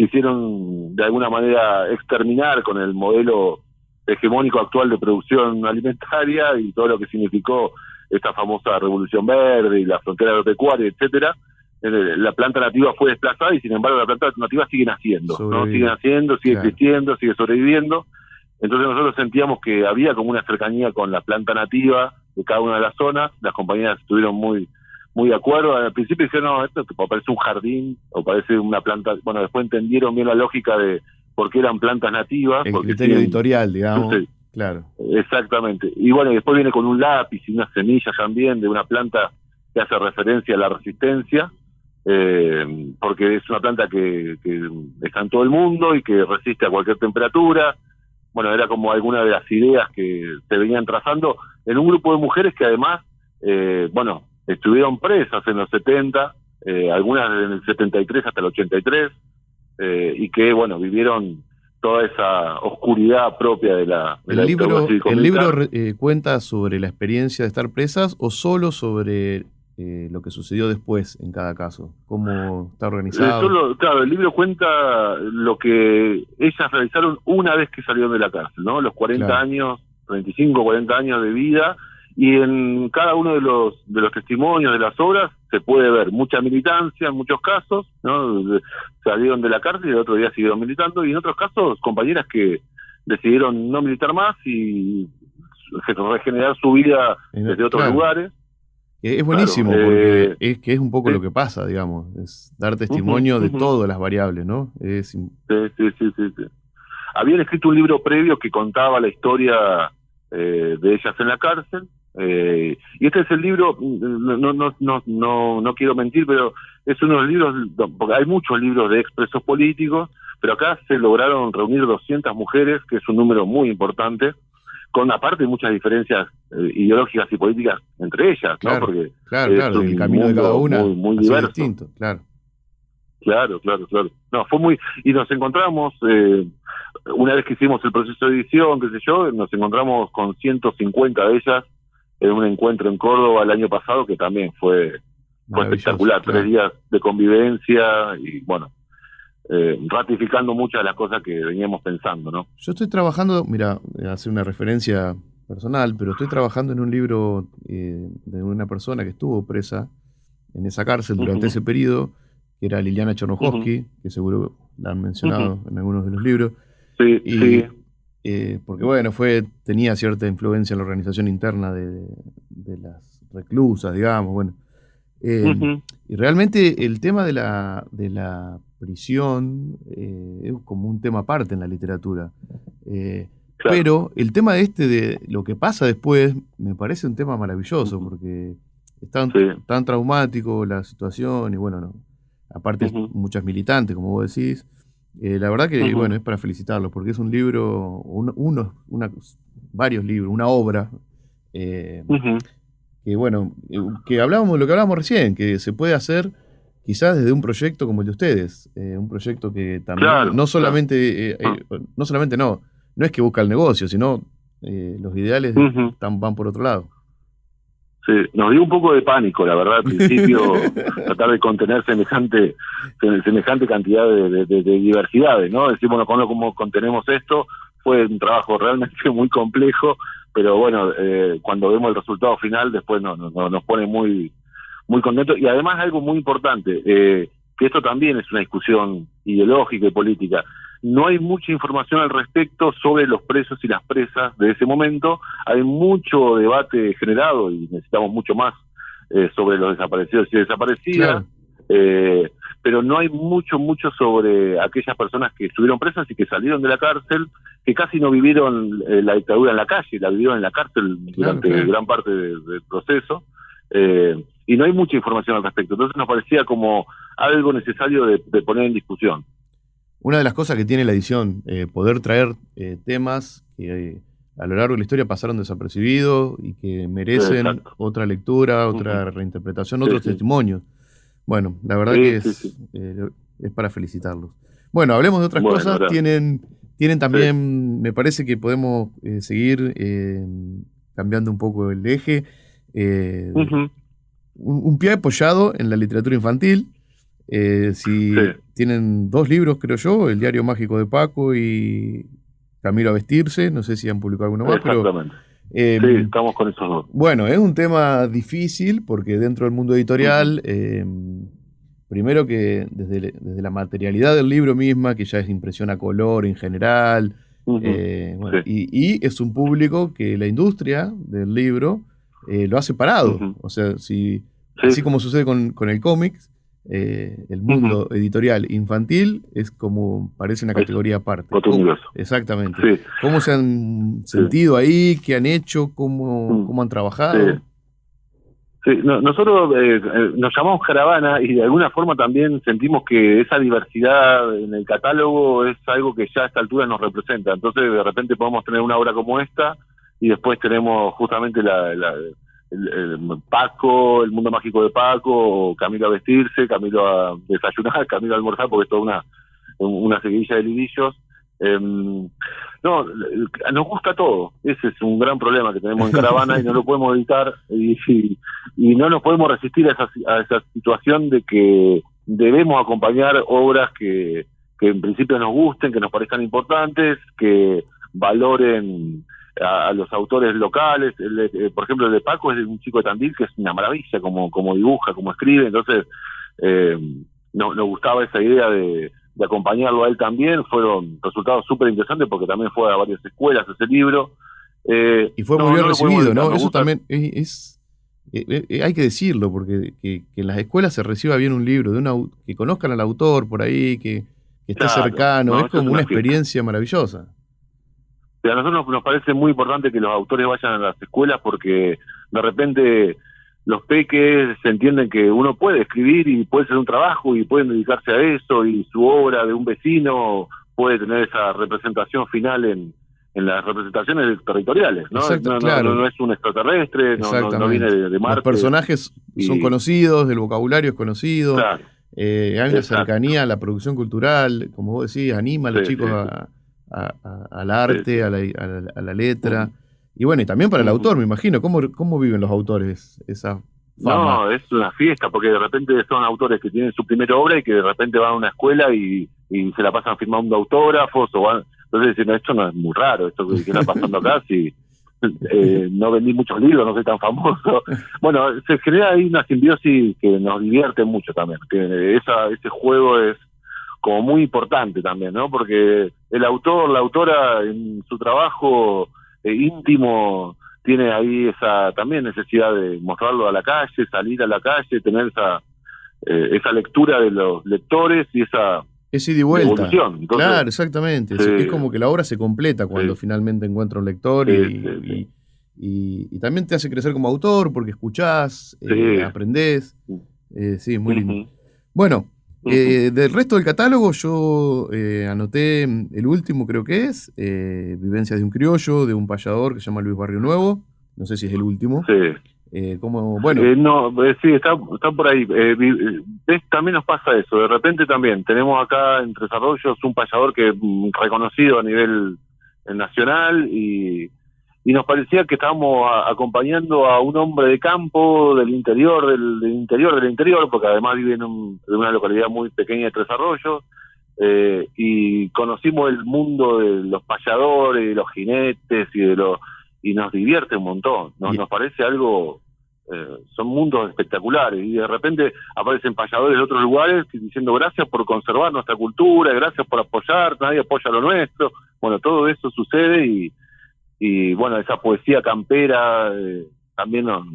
hicieron de alguna manera exterminar con el modelo hegemónico actual de producción alimentaria y todo lo que significó esta famosa revolución verde y la frontera agropecuaria, etcétera, la planta nativa fue desplazada, y sin embargo la planta nativa sigue naciendo, ¿no? Sigue naciendo, sigue existiendo, sigue sobreviviendo. Entonces nosotros sentíamos que había como una cercanía con la planta nativa de cada una de las zonas. Las compañías estuvieron muy de acuerdo. Al principio dijeron, no, esto parece un jardín, o parece una planta. Después entendieron bien la lógica de por qué eran plantas nativas. El criterio editorial, digamos. Sí, claro. Exactamente. Y después viene con un lápiz y unas semillas también de una planta que hace referencia a la resistencia. porque es una planta que está en todo el mundo y que resiste a cualquier temperatura. Bueno, era como alguna de las ideas que se venían trazando en un grupo de mujeres que además, estuvieron presas en los 70, algunas en el 73 hasta el 83, y que, bueno, vivieron toda esa oscuridad propia de la dictadura cívico-militar. ¿El libro cuenta sobre la experiencia de estar presas o solo sobre lo que sucedió después en cada caso? ¿Cómo está organizado? Claro, el libro cuenta lo que ellas realizaron una vez que salieron de la cárcel, ¿no? Los 40 años, 35, 40 años de vida, y en cada uno de los testimonios, de las obras, se puede ver mucha militancia en muchos casos, ¿no? Salieron de la cárcel y el otro día siguieron militando, y en otros casos compañeras que decidieron no militar más y regenerar su vida desde otros lugares. Es buenísimo, porque es un poco lo que pasa, digamos, es dar testimonio de todas las variables, ¿no? Sí. Habían escrito un libro previo que contaba la historia de ellas en la cárcel, y este es el libro, no quiero mentir, pero es uno de los libros, porque hay muchos libros de expresos políticos, pero acá se lograron reunir 200 mujeres, que es un número muy importante, con aparte muchas diferencias ideológicas y políticas entre ellas, ¿no? Porque claro, el camino de cada una muy diverso. Distinto, claro. Claro. No, fue muy... Y nos encontramos, una vez que hicimos el proceso de edición, qué sé yo, nos encontramos con 150 de ellas en un encuentro en Córdoba el año pasado, que también fue espectacular. Claro. 3 días de convivencia y, bueno, ratificando muchas de las cosas que veníamos pensando, ¿no? Yo estoy trabajando, mira, hacer una referencia personal, pero estoy trabajando en un libro de una persona que estuvo presa en esa cárcel durante ese periodo, que era Liliana Chernohovsky, que seguro la han mencionado en algunos de los libros. Sí. Porque, bueno, tenía cierta influencia en la organización interna de las reclusas, digamos, bueno. Y realmente el tema de la prisión es como un tema aparte en la literatura. Pero el tema de lo que pasa después me parece un tema maravilloso, porque es tan traumático la situación y, bueno, aparte muchas militantes, como vos decís. La verdad que, bueno, es para felicitarlos, porque es un libro, varios libros, una obra, que, bueno, que lo que hablábamos recién, que se puede hacer quizás desde un proyecto como el de ustedes, un proyecto que también no es que busca el negocio, sino los ideales van por otro lado. Sí, nos dio un poco de pánico, la verdad, al principio, tratar de contener semejante cantidad de diversidades, ¿no? Decir, bueno, ¿cómo contenemos esto? Fue un trabajo realmente muy complejo, pero bueno, cuando vemos el resultado final, después nos pone muy, muy contentos. Y además algo muy importante, que esto también es una discusión ideológica y política. No hay mucha información al respecto sobre los presos y las presas de ese momento. Hay mucho debate generado y necesitamos mucho más sobre los desaparecidos y desaparecidas. Claro. Pero no hay mucho sobre aquellas personas que estuvieron presas y que salieron de la cárcel, que casi no vivieron la dictadura en la calle, la vivieron en la cárcel durante gran parte del proceso. Y no hay mucha información al respecto. Entonces nos parecía como algo necesario de poner en discusión. Una de las cosas que tiene la edición, poder traer temas que a lo largo de la historia pasaron desapercibidos y que merecen otra lectura, otra reinterpretación, otros testimonios. Bueno, la verdad que es para felicitarlos. Bueno, hablemos de otras cosas. Tienen también, me parece que podemos seguir cambiando un poco el eje. Un pie apoyado en la literatura infantil. Tienen 2 libros, creo yo, El diario mágico de Paco y Camino a vestirse, no sé si han publicado alguno más, pero estamos con esos 2. Bueno, es un tema difícil porque dentro del mundo editorial, primero que desde la materialidad del libro misma, que ya es impresión a color en general, y es un público que la industria del libro lo ha separado. O sea, así como sucede con el cómic, el mundo editorial infantil es como parece una categoría aparte. Exactamente. Sí. ¿Cómo se han sentido ahí? ¿Qué han hecho? ¿Cómo han trabajado? Sí, nosotros nos llamamos Caravana y de alguna forma también sentimos que esa diversidad en el catálogo es algo que ya a esta altura nos representa. Entonces de repente podemos tener una obra como esta y después tenemos justamente el Paco, el mundo mágico de Paco, o Camilo a vestirse, Camilo a desayunar, Camilo a almorzar, porque es toda una seguidilla de lirillos. No, nos gusta todo. Ese es un gran problema que tenemos en Caravana y no lo podemos evitar y no nos podemos resistir a esa situación de que debemos acompañar obras que en principio nos gusten, que nos parezcan importantes, que valoren a los autores locales. Por ejemplo, el de Paco es de un chico de Tandil que es una maravilla como dibuja, como escribe. Entonces nos gustaba esa idea de acompañarlo a él también. Fueron resultados súper interesantes porque también fue a varias escuelas ese libro. Y fue muy bien recibido, ¿no? Eso también hay que decirlo, porque que en las escuelas se reciba bien un libro, que conozcan al autor por ahí, que esté cercano, es como una experiencia maravillosa. A nosotros nos parece muy importante que los autores vayan a las escuelas porque de repente los peques se entienden que uno puede escribir y puede hacer un trabajo y pueden dedicarse a eso, y su obra de un vecino puede tener esa representación final en las representaciones territoriales, ¿no? Exacto, claro. No es un extraterrestre, no viene de Marte. Los personajes son conocidos, el vocabulario es conocido, claro. Hay una cercanía a la producción cultural, como vos decís, anima a los chicos al arte, a la letra. Y bueno, y también para el autor, me imagino. ¿Cómo viven los autores esa fama? No, es una fiesta, porque de repente son autores que tienen su primera obra y que de repente van a una escuela y se la pasan firmando autógrafos, entonces dicen, esto no es muy raro, esto que está pasando acá, si no vendí muchos libros, no soy tan famoso. Bueno, se genera ahí una simbiosis que nos divierte mucho también, que ese juego es como muy importante también, ¿no? Porque el autor, la autora, en su trabajo íntimo, tiene ahí esa también necesidad de mostrarlo a la calle, salir a la calle, tener esa lectura de los lectores y esa ida y vuelta. Evolución. Entonces, claro, exactamente. Sí. Es como que la obra se completa cuando finalmente encuentra un lector y también te hace crecer como autor porque escuchás, aprendés. Sí, muy lindo. Bueno, del resto del catálogo yo anoté el último, creo que es Vivencias de un criollo, de un payador que se llama Luis Barrio Nuevo. No sé si es el último. Sí. Sí, está por ahí. También nos pasa eso. De repente también tenemos acá en Tres Arroyos un payador que reconocido a nivel nacional y nos parecía que estábamos acompañando a un hombre de campo del interior, del interior, porque además vive en una localidad muy pequeña de Tres Arroyos, y conocimos el mundo de los payadores, de los jinetes y nos divierte un montón. Nos parece algo, son mundos espectaculares, y de repente aparecen payadores de otros lugares diciendo gracias por conservar nuestra cultura, gracias por apoyar, nadie apoya lo nuestro. Bueno, todo eso sucede y bueno, esa poesía campera también nos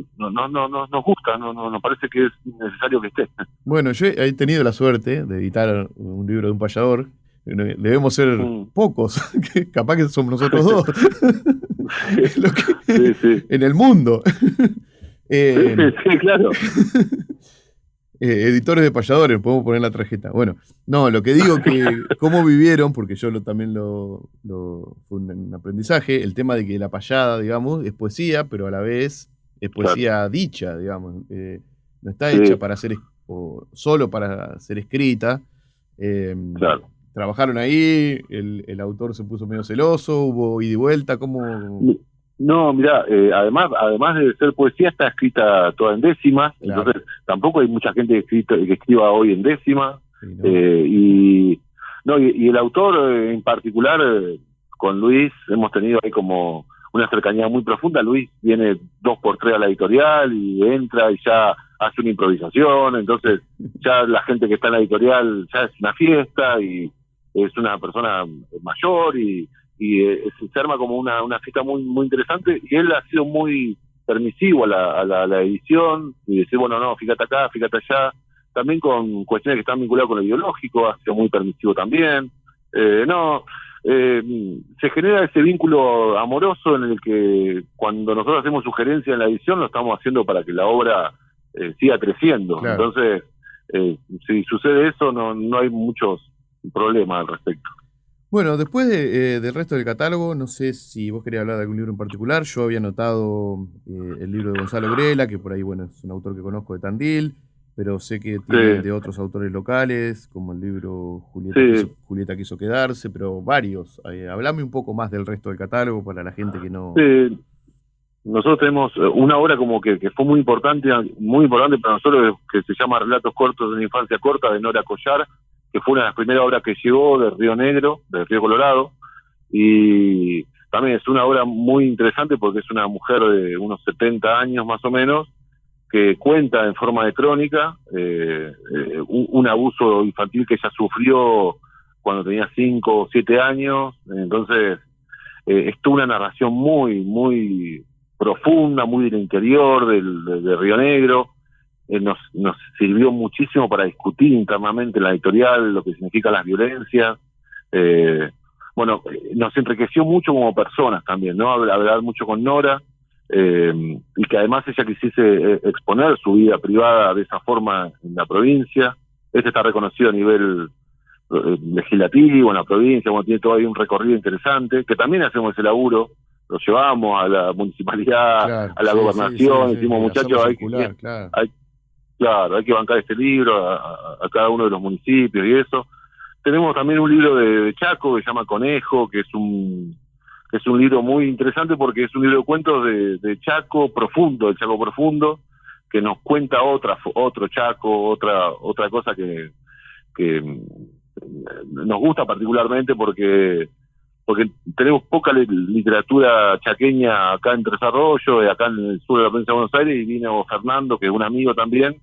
gusta, nos parece que es necesario que esté. Bueno, yo he tenido la suerte de editar un libro de un payador. Debemos ser pocos, capaz que somos nosotros dos. Sí. En el mundo. Sí, claro. Editores de payadores, podemos poner la tarjeta. Bueno, no, lo que digo que cómo vivieron, porque yo también fue un aprendizaje, el tema de que la payada, digamos, es poesía, pero a la vez es poesía dicha, digamos. No está hecha para ser solo para ser escrita. Trabajaron ahí, el autor se puso medio celoso, hubo ida y vuelta, ¿cómo...? No, mirá, además de ser poesía, está escrita toda en décimas, claro. Entonces tampoco hay mucha gente que escriba hoy en décima, sí, ¿no? Y el autor en particular, con Luis, hemos tenido ahí como una cercanía muy profunda. Luis viene 2x3 a la editorial y entra y ya hace una improvisación, entonces ya la gente que está en la editorial ya es una fiesta y es una persona mayor y se arma como una fiesta muy muy interesante, y él ha sido muy permisivo a la edición y decir, bueno, no, fíjate acá, fíjate allá, también con cuestiones que están vinculadas con lo ideológico, ha sido muy permisivo también. se genera ese vínculo amoroso en el que cuando nosotros hacemos sugerencia en la edición lo estamos haciendo para que la obra siga creciendo. Claro. Entonces, si sucede eso, no hay muchos problemas al respecto. Bueno, después del resto del catálogo, no sé si vos querías hablar de algún libro en particular. Yo había notado el libro de Gonzalo Grela, que por ahí, bueno, es un autor que conozco de Tandil, pero sé que tienen de otros autores locales, como el libro Julieta quiso quedarse, pero varios. Hablame un poco más del resto del catálogo para la gente que no... Nosotros tenemos una obra como que fue muy importante para nosotros, que se llama Relatos cortos de una infancia corta, de Nora Collar, que fue una de las primeras obras que llegó de Río Negro, del Río Colorado, y también es una obra muy interesante porque es una mujer de unos 70 años más o menos, que cuenta en forma de crónica un abuso infantil que ella sufrió cuando tenía 5 o 7 años. Entonces es toda una narración muy, muy profunda, muy del interior de Río Negro. Nos sirvió muchísimo para discutir internamente en la editorial lo que significan las violencias. Nos enriqueció mucho como personas también, ¿no? Hablar mucho con Nora, y que además ella quisiese exponer su vida privada de esa forma en la provincia. Está reconocido a nivel legislativo en la provincia, tiene todavía un recorrido interesante, que también hacemos ese laburo, lo llevamos a la municipalidad, Claro, a la gobernación, decimos, muchachos, hay que bancar este libro a cada uno de los municipios y eso. Tenemos también un libro de Chaco que se llama Conejo, que es un libro muy interesante porque es un libro de cuentos de Chaco profundo, el Chaco profundo, que nos cuenta otro Chaco, otra cosa que nos gusta particularmente porque tenemos poca literatura chaqueña acá en Tres Arroyos, acá en el sur de la provincia de Buenos Aires, y vino Fernando, que es un amigo también,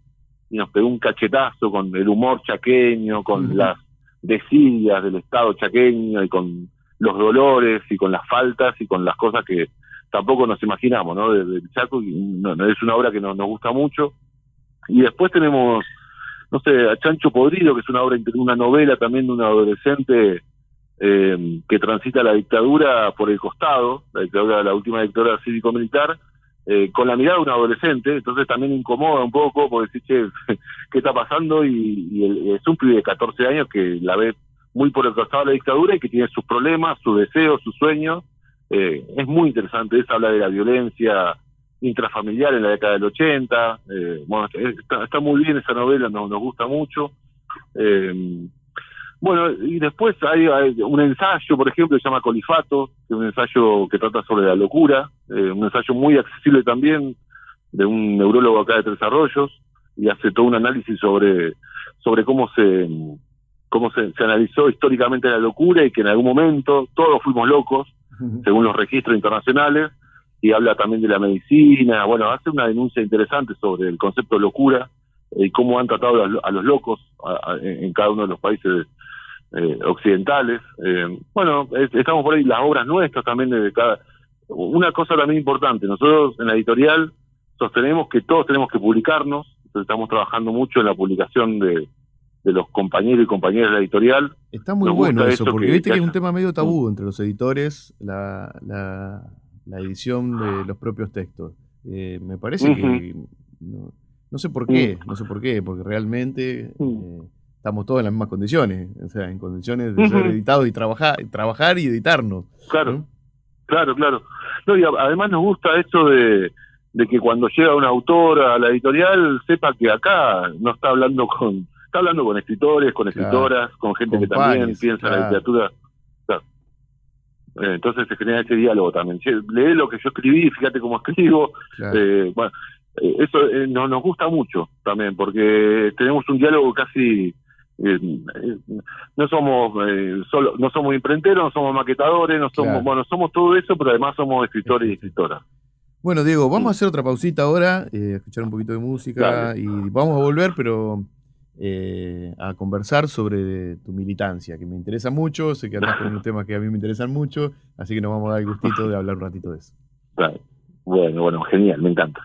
y nos pegó un cachetazo con el humor chaqueño, con las desidias del Estado chaqueño, y con los dolores, y con las faltas, y con las cosas que tampoco nos imaginamos, ¿no? Del Chaco, y es una obra que nos gusta mucho. Y después tenemos, no sé, a Chancho Podrido, que es una novela también de un adolescente que transita la dictadura por el costado, la última dictadura cívico-militar, con la mirada de un adolescente. Entonces también incomoda un poco, porque decís, che, ¿qué está pasando? Y es un pibe de 14 años que la ve muy por el costado de la dictadura y que tiene sus problemas, sus deseos, sus sueños. Es muy interesante. Habla de la violencia intrafamiliar en la década del 80. Está muy bien esa novela, nos gusta mucho. Y después hay un ensayo, por ejemplo, que se llama Colifato, que es un ensayo que trata sobre la locura, un ensayo muy accesible también, de un neurólogo acá de Tres Arroyos, y hace todo un análisis sobre cómo se analizó históricamente la locura, y que en algún momento todos fuimos locos, según los registros internacionales, y habla también de la medicina. Hace una denuncia interesante sobre el concepto de locura, y cómo han tratado a los locos en cada uno de los países occidentales. Estamos por ahí, las obras nuestras también de cada... Una cosa también importante, nosotros en la editorial sostenemos que todos tenemos que publicarnos. Entonces estamos trabajando mucho en la publicación de los compañeros y compañeras de la editorial. Está muy bueno eso, porque viste que es un tema medio tabú entre los editores, la edición de los propios textos. Me parece que no sé por qué, porque realmente estamos todos en las mismas condiciones, o sea, en condiciones de ser editados y trabajar y editarnos. Claro, ¿no? Claro. No, y además nos gusta eso de que cuando llega un autor a la editorial sepa que acá no está hablando con escritores, con escritoras, con gente que también piensa en la literatura. Claro. Entonces se genera ese diálogo también. Lee lo que yo escribí, fíjate cómo escribo. Claro. Eso nos gusta mucho también, porque tenemos un diálogo casi... no somos imprenteros, no somos maquetadores, no somos somos todo eso, pero además somos escritores y escritoras. Bueno, Diego, vamos a hacer otra pausita ahora, escuchar un poquito de música. Dale. Y vamos a volver, pero a conversar sobre tu militancia, que me interesa mucho. Sé que andás con unos temas que a mí me interesan mucho, así que nos vamos a dar el gustito de hablar un ratito de eso. Claro. Bueno, genial, me encanta.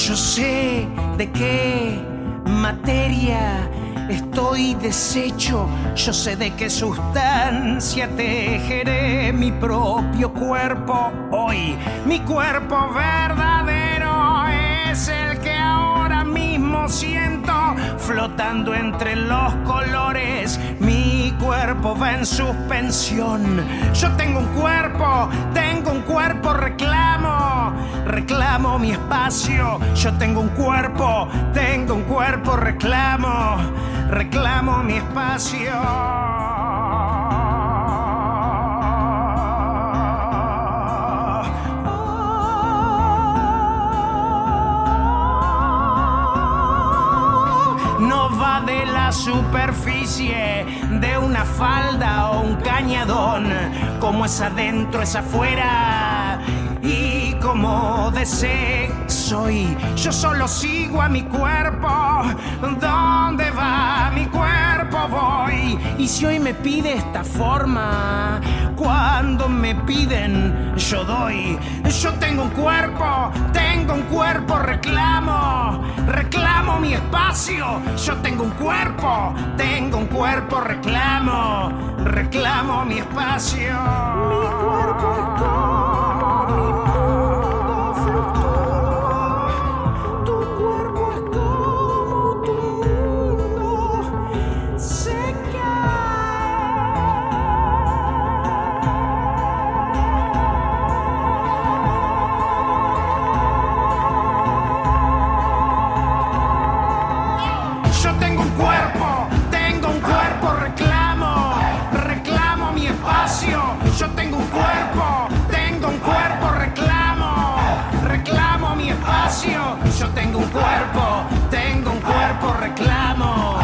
Yo sé de qué materia estoy deshecho, yo sé de qué sustancia tejeré mi propio cuerpo hoy. Mi cuerpo verdadero es el que ahora mismo siento, flotando entre los colores. Mi cuerpo va en suspensión. Yo tengo un cuerpo, reclamo mi espacio. Yo tengo un cuerpo, reclamo mi espacio. No va de la superficie de una falda o un cañadón. Como es adentro, es afuera. Y como de sexo, y yo solo sigo a mi cuerpo. ¿Dónde va mi cuerpo? Voy. Y si hoy me pide esta forma, cuando me piden, yo doy. Yo tengo un cuerpo, reclamo mi espacio. Yo tengo un cuerpo, reclamo mi espacio. Mi cuerpo es como mi mundo fluctúa. Tu cuerpo es como tu mundo se Yo tengo un cuerpo, reclamo mi espacio. Yo tengo un cuerpo, reclamo mi espacio. Yo tengo un cuerpo, reclamo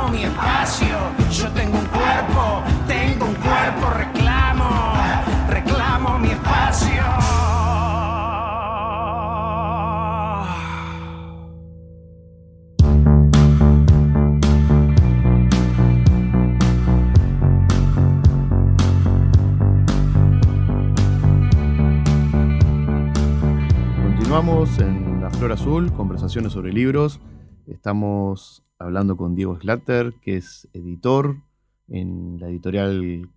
mi espacio. Yo tengo un cuerpo, reclamo mi espacio. Continuamos en La Flor Azul, conversaciones sobre libros. Estamos hablando con Diego Schlatter, que es editor en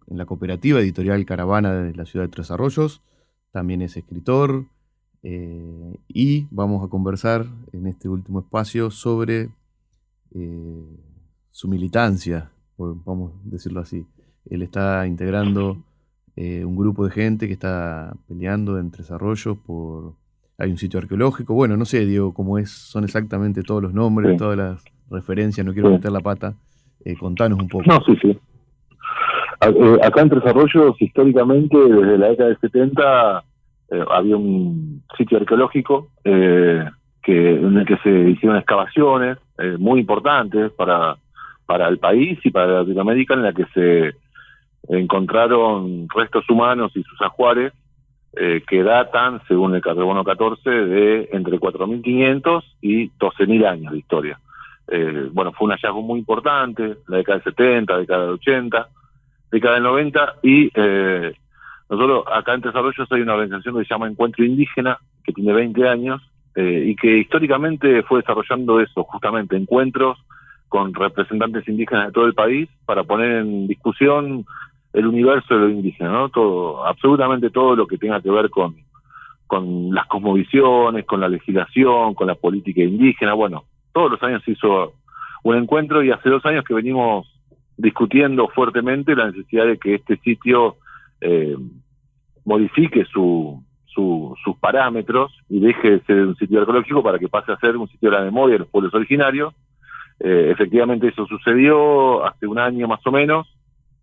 la cooperativa editorial Caravana de la ciudad de Tres Arroyos. También es escritor y vamos a conversar en este último espacio sobre su militancia, vamos a decirlo así. Él está integrando un grupo de gente que está peleando en Tres Arroyos hay un sitio arqueológico. Bueno, no sé, Diego, son exactamente todos los nombres, sí, todas las referencias, no quiero meter la pata. Contanos un poco. No, sí. Acá en Tres Arroyos, históricamente, desde la década del 70, había un sitio arqueológico en el que se hicieron excavaciones muy importantes para el país y para Latinoamérica, en la que se encontraron restos humanos y sus ajuares que datan, según el carbono 14, de entre 4.500 y 12.000 años de historia. Bueno, fue un hallazgo muy importante, la década del 70, década del 80, década del 90, y nosotros acá en Tres Arroyos hay una organización que se llama Encuentro Indígena, que tiene 20 años, y que históricamente fue desarrollando eso, justamente encuentros con representantes indígenas de todo el país para poner en discusión el universo de lo indígena, ¿no? Todo, absolutamente todo lo que tenga que ver con las cosmovisiones, con la legislación, con la política indígena. Bueno, todos los años se hizo un encuentro y hace 2 años que venimos discutiendo fuertemente la necesidad de que este sitio modifique sus parámetros y deje de ser un sitio arqueológico para que pase a ser un sitio de la memoria de los pueblos originarios. Efectivamente eso sucedió hace 1 año más o menos.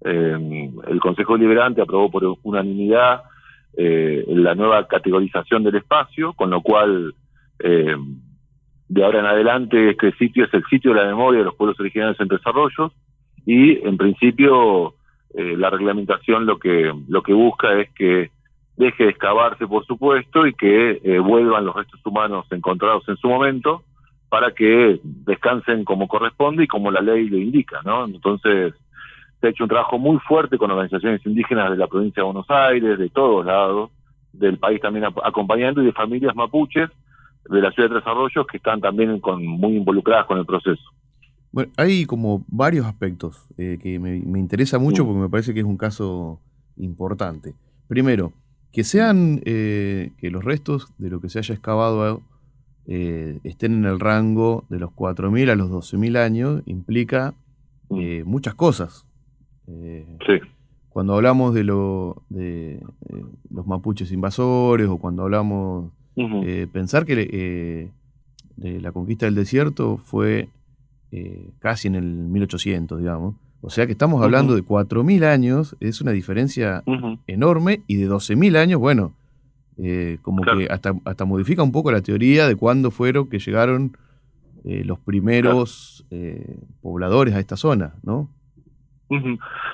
El Consejo Deliberante aprobó por unanimidad la nueva categorización del espacio, con lo cual de ahora en adelante este sitio es el sitio de la memoria de los pueblos originarios en Tres Arroyos, y en principio la reglamentación lo que busca es que deje de excavarse, por supuesto, y que vuelvan los restos humanos encontrados en su momento para que descansen como corresponde y como la ley lo indica, ¿no? Entonces se ha hecho un trabajo muy fuerte con organizaciones indígenas de la provincia de Buenos Aires, de todos lados del país también acompañando, y de familias mapuches, de la ciudad de Tres Arroyos que están también muy involucradas con el proceso. Bueno, hay como varios aspectos que me interesa mucho porque me parece que es un caso importante. Primero, que que los restos de lo que se haya excavado estén en el rango de los 4.000 a los 12.000 años, implica muchas cosas. Sí. Cuando hablamos de los mapuches invasores, o cuando hablamos, pensar que de la conquista del desierto fue casi en el 1800, digamos. O sea que estamos hablando de 4.000 años, es una diferencia enorme, y de 12.000 años, bueno, como que hasta modifica un poco la teoría de cuándo fueron que llegaron los primeros pobladores a esta zona, ¿no?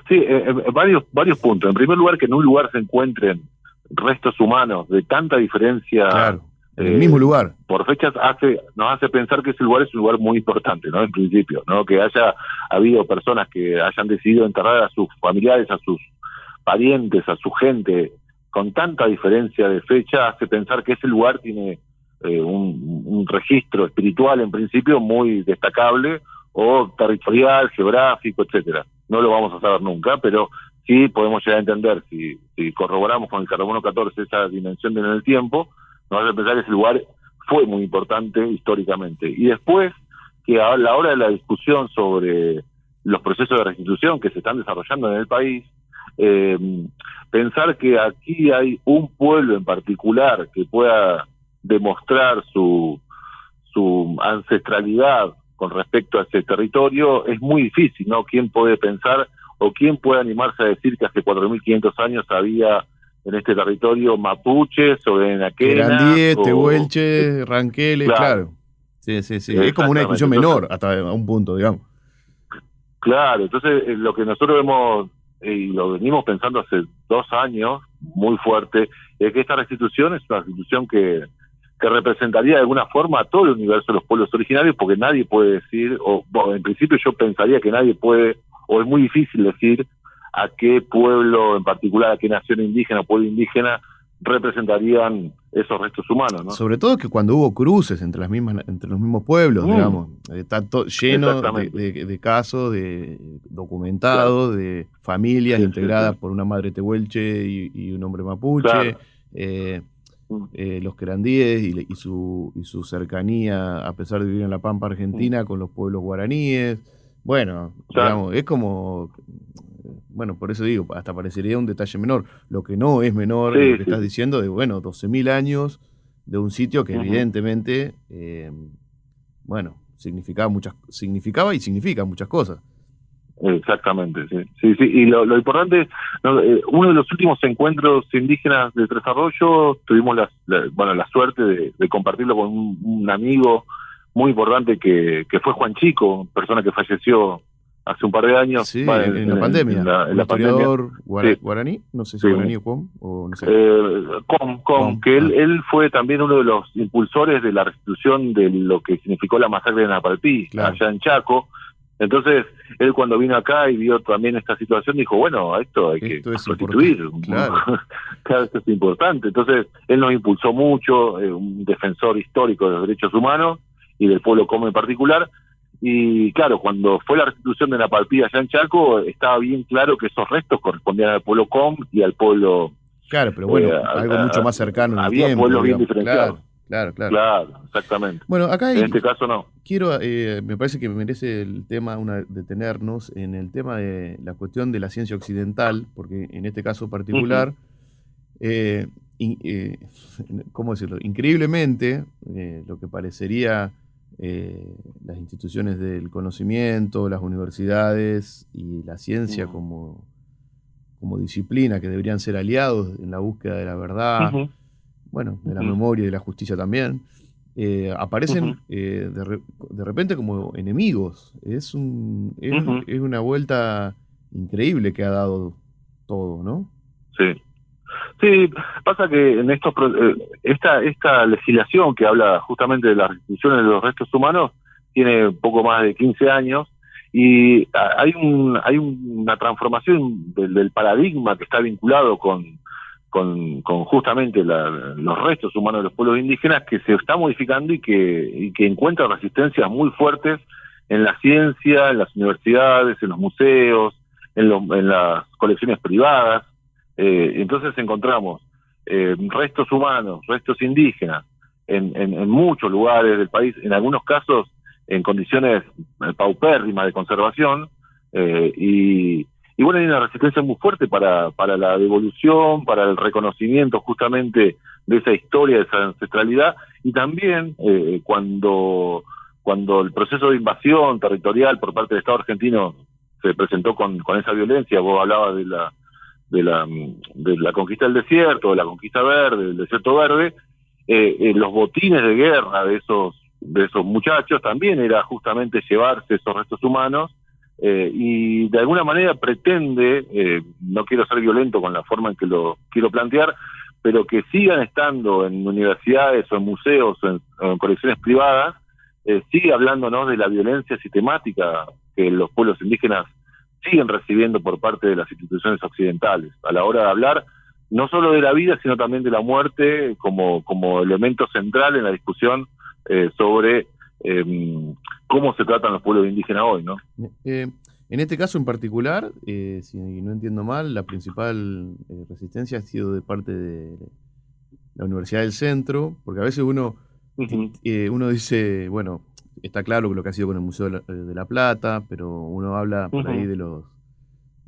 Sí, varios puntos. En primer lugar, que en un lugar se encuentren restos humanos de tanta diferencia, claro, en el mismo lugar, por fechas, nos hace pensar que ese lugar es un lugar muy importante, ¿no? En principio, ¿no? Que haya habido personas que hayan decidido enterrar a sus familiares, a sus parientes, a su gente, con tanta diferencia de fecha, hace pensar que ese lugar tiene un registro espiritual, en principio, muy destacable, o territorial, geográfico, etcétera. No lo vamos a saber nunca, pero sí podemos llegar a entender, si corroboramos con el carbono 14 esa dimensión en el tiempo, nos hace pensar que ese lugar fue muy importante históricamente. Y después, que a la hora de la discusión sobre los procesos de restitución que se están desarrollando en el país, pensar que aquí hay un pueblo en particular que pueda demostrar su ancestralidad con respecto a ese territorio es muy difícil, ¿no? ¿Quién puede pensar o quién puede animarse a decir que hace 4.500 años había en este territorio mapuches o en aquella? Querandíes, Tehuelche, Ranqueles, claro. Sí. Es como una discusión menor hasta a un punto, digamos. Claro, entonces lo que nosotros vemos y lo venimos pensando hace 2 años, muy fuerte, es que esta restitución es una restitución que representaría de alguna forma a todo el universo de los pueblos originarios, porque nadie puede decir, en principio yo pensaría que nadie puede, o es muy difícil decir a qué pueblo en particular, a qué nación indígena o pueblo indígena representarían esos restos humanos, ¿no? Sobre todo que cuando hubo cruces entre los mismos pueblos, digamos, está lleno de casos documentados, de familias integradas por una madre tehuelche y un hombre mapuche, claro. Los querandíes y su cercanía, a pesar de vivir en la Pampa Argentina, con los pueblos guaraníes. Bueno, digamos, es como... Bueno, por eso digo, hasta parecería un detalle menor. Lo que no es menor es lo que estás diciendo de, 12.000 años de un sitio que evidentemente, significaba y significa muchas cosas. Exactamente, sí. Y lo importante, uno de los últimos encuentros indígenas de Tres Arroyos, tuvimos la suerte de compartirlo con un amigo muy importante que fue Juan Chico, persona que falleció hace un par de años. Sí, en la pandemia. El historiador guaraní, no sé si guaraní o com, o no sé. Com, que él fue también uno de los impulsores de la restitución de lo que significó la masacre de Napalpí, allá en Chaco. Entonces, él cuando vino acá y vio también esta situación, dijo, bueno, a esto hay que restituir. Claro, esto es importante. Entonces, él nos impulsó mucho, un defensor histórico de los derechos humanos y del pueblo com en particular. Y claro, cuando fue la restitución de Napalpí allá en Chaco, estaba bien claro que esos restos correspondían al pueblo com y al pueblo... Claro, pero bueno, algo mucho más cercano en el tiempo. Había pueblos bien diferenciados. Claro, exactamente. Bueno, acá en este caso no. Me parece que merece el tema detenernos en el tema de la cuestión de la ciencia occidental, porque en este caso particular, ¿cómo decirlo? Increíblemente, lo que parecería las instituciones del conocimiento, las universidades y la ciencia como disciplina que deberían ser aliados en la búsqueda de la verdad, de la memoria y de la justicia también, aparecen de repente como enemigos. Es una vuelta increíble que ha dado todo, ¿no? Sí, pasa que en esta legislación que habla justamente de las restituciones de los restos humanos tiene poco más de 15 años y hay una transformación del paradigma que está vinculado con con justamente los restos humanos de los pueblos indígenas, que se está modificando y que encuentra resistencias muy fuertes en la ciencia, en las universidades, en los museos, en las colecciones privadas. Entonces encontramos restos humanos, restos indígenas, en muchos lugares del país, en algunos casos en condiciones paupérrimas de conservación, y bueno, hay una resistencia muy fuerte para la devolución, para el reconocimiento justamente de esa historia, de esa ancestralidad, y también cuando el proceso de invasión territorial por parte del Estado argentino se presentó con esa violencia. Vos hablabas de la conquista del desierto, de la conquista verde, del desierto verde. Los botines de guerra de esos muchachos también era justamente llevarse esos restos humanos, y de alguna manera pretende, no quiero ser violento con la forma en que lo quiero plantear, pero que sigan estando en universidades o en museos o en colecciones privadas, sigue hablándonos de la violencia sistemática que los pueblos indígenas siguen recibiendo por parte de las instituciones occidentales, a la hora de hablar no solo de la vida, sino también de la muerte como elemento central en la discusión sobre cómo se tratan los pueblos indígenas hoy, ¿no? En este caso en particular, si no entiendo mal, la principal resistencia ha sido de parte de la Universidad del Centro, porque a veces uno dice, bueno, está claro que lo que ha sido con el Museo de la Plata, pero uno habla por ahí de los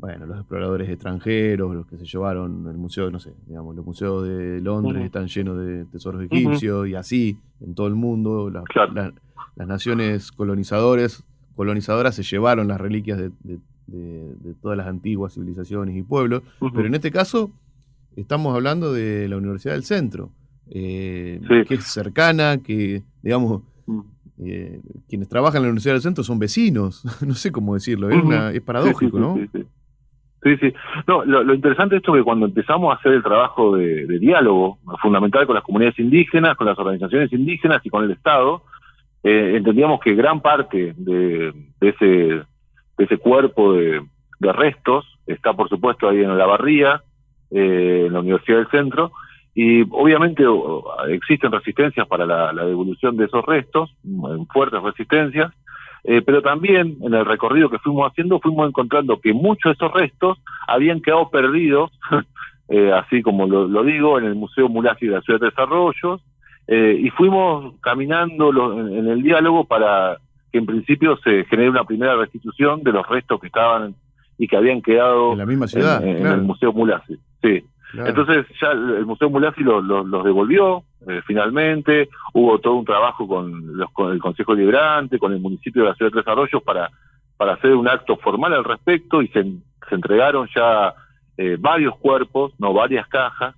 exploradores extranjeros, los que se llevaron el museo, no sé, digamos, los museos de Londres están llenos de tesoros egipcios, y así en todo el mundo las naciones colonizadoras se llevaron las reliquias de todas las antiguas civilizaciones y pueblos, pero en este caso estamos hablando de la Universidad del Centro, que es cercana, que, digamos, quienes trabajan en la Universidad del Centro son vecinos, no sé cómo decirlo, es paradójico, ¿no? Sí. No, lo interesante es esto, que cuando empezamos a hacer el trabajo de diálogo fundamental con las comunidades indígenas, con las organizaciones indígenas y con el Estado, entendíamos que gran parte de ese cuerpo de restos está, por supuesto, ahí en Olavarría, en la Universidad del Centro, y obviamente existen resistencias para la devolución de esos restos, fuertes resistencias, pero también en el recorrido que fuimos haciendo fuimos encontrando que muchos de esos restos habían quedado perdidos, así como lo digo, en el Museo Mulasi de la Ciudad de Tres Arroyos, y fuimos caminando en el diálogo para que en principio se genere una primera restitución de los restos que estaban y que habían quedado en la misma ciudad, en el Museo Mulasi. Sí. Claro. Entonces ya el Museo Mulasi los devolvió finalmente. Hubo todo un trabajo con el Consejo Liberante, con el municipio de la Ciudad de Tres Arroyos para hacer un acto formal al respecto, y se entregaron ya varios cuerpos, no varias cajas,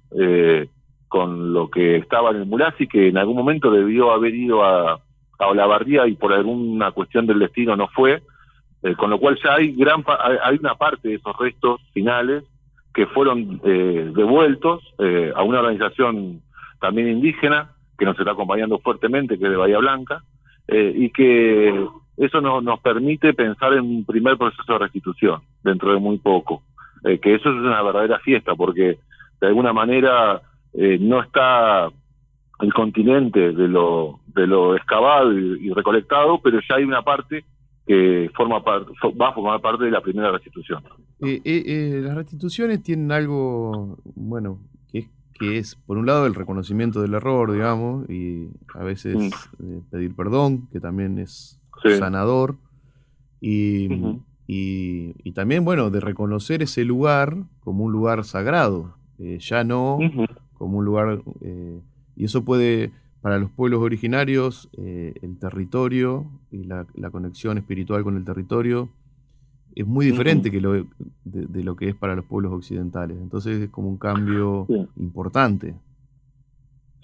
con lo que estaba en el Mulasi, que en algún momento debió haber ido a Olavarría y por alguna cuestión del destino no fue, con lo cual ya hay una parte de esos restos finales que fueron devueltos a una organización también indígena que nos está acompañando fuertemente, que es de Bahía Blanca, y que eso nos permite pensar en un primer proceso de restitución dentro de muy poco, que eso es una verdadera fiesta, porque de alguna manera no está el continente de lo excavado y recolectado, pero ya hay una parte que va a formar parte de la primera restitución. Las restituciones tienen algo, bueno, que es por un lado el reconocimiento del error, digamos, y a veces pedir perdón, que también es sanador, y también, bueno, de reconocer ese lugar como un lugar sagrado, ya no como un lugar, y eso puede, para los pueblos originarios, el territorio y la conexión espiritual con el territorio es muy diferente de lo que es para los pueblos occidentales. Entonces es como un cambio importante.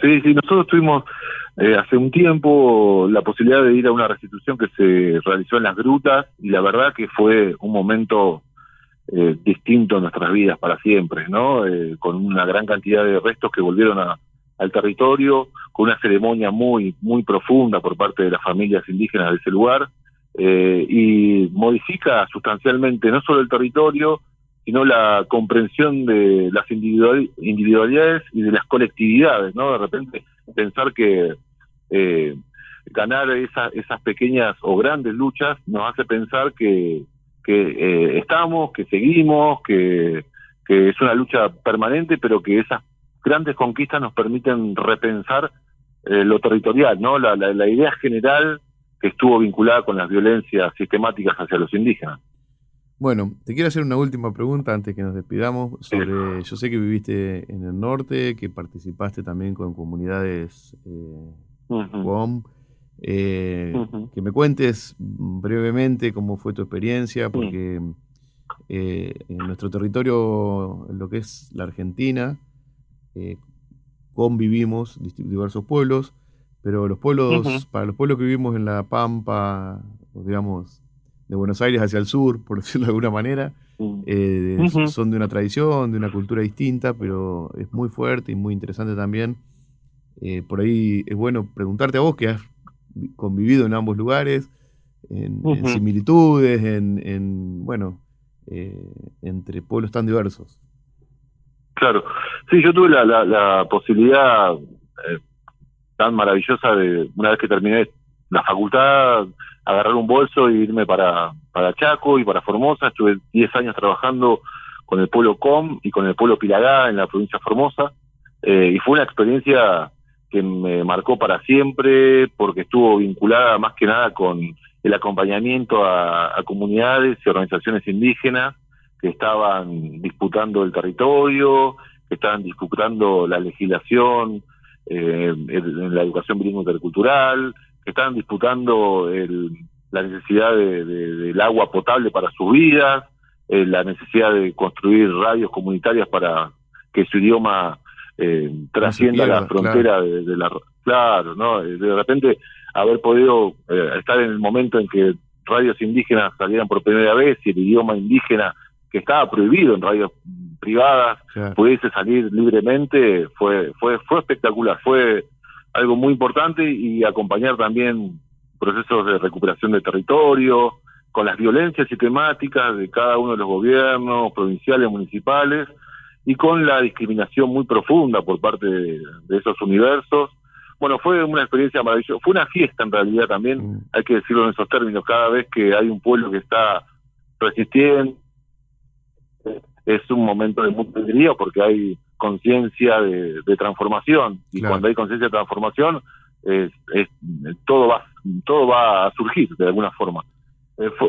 Sí, nosotros tuvimos hace un tiempo la posibilidad de ir a una restitución que se realizó en las grutas, y la verdad que fue un momento distinto en nuestras vidas para siempre, ¿no? Con una gran cantidad de restos que volvieron al territorio, con una ceremonia muy, muy profunda por parte de las familias indígenas de ese lugar, y modifica sustancialmente no solo el territorio, sino la comprensión de las individualidades y de las colectividades, ¿no? De repente pensar que ganar esas pequeñas o grandes luchas nos hace pensar que estamos, que seguimos, que es una lucha permanente, pero que esas grandes conquistas nos permiten repensar lo territorial, ¿no? La idea general que estuvo vinculada con las violencias sistemáticas hacia los indígenas. Bueno, te quiero hacer una última pregunta antes que nos despidamos. Yo sé que viviste en el norte, que participaste también con comunidades WOM. Que me cuentes brevemente cómo fue tu experiencia, porque en nuestro territorio, en lo que es la Argentina, convivimos diversos pueblos, pero los pueblos, para los pueblos que vivimos en la Pampa, digamos, de Buenos Aires hacia el sur, por decirlo de alguna manera, son de una tradición, de una cultura distinta, pero es muy fuerte y muy interesante también. Por ahí es bueno preguntarte a vos, que has convivido en ambos lugares, en similitudes, entre pueblos tan diversos. Claro, sí, yo tuve la posibilidad tan maravillosa de, una vez que terminé la facultad, agarrar un bolso e irme para Chaco y para Formosa. Estuve 10 años trabajando con el pueblo Com y con el pueblo Pilagá en la provincia de Formosa, y fue una experiencia que me marcó para siempre, porque estuvo vinculada más que nada con el acompañamiento a comunidades y organizaciones indígenas que estaban disputando el territorio, que estaban disputando la legislación en la educación bilingüe intercultural, que estaban disputando la necesidad del agua potable para sus vidas, la necesidad de construir radios comunitarias para que su idioma trascienda la frontera, claro. ¿No? De repente haber podido estar en el momento en que radios indígenas salieran por primera vez y el idioma indígena, que estaba prohibido en radios privadas, pudiese salir libremente, fue espectacular, fue algo muy importante, y acompañar también procesos de recuperación de territorio, con las violencias sistemáticas de cada uno de los gobiernos provinciales, municipales, y con la discriminación muy profunda por parte de esos universos. Bueno, fue una experiencia maravillosa, fue una fiesta en realidad también, hay que decirlo en esos términos, cada vez que hay un pueblo que está resistiendo, es un momento de mucha alegría porque hay conciencia de transformación, y cuando hay conciencia de transformación, todo va a surgir de alguna forma.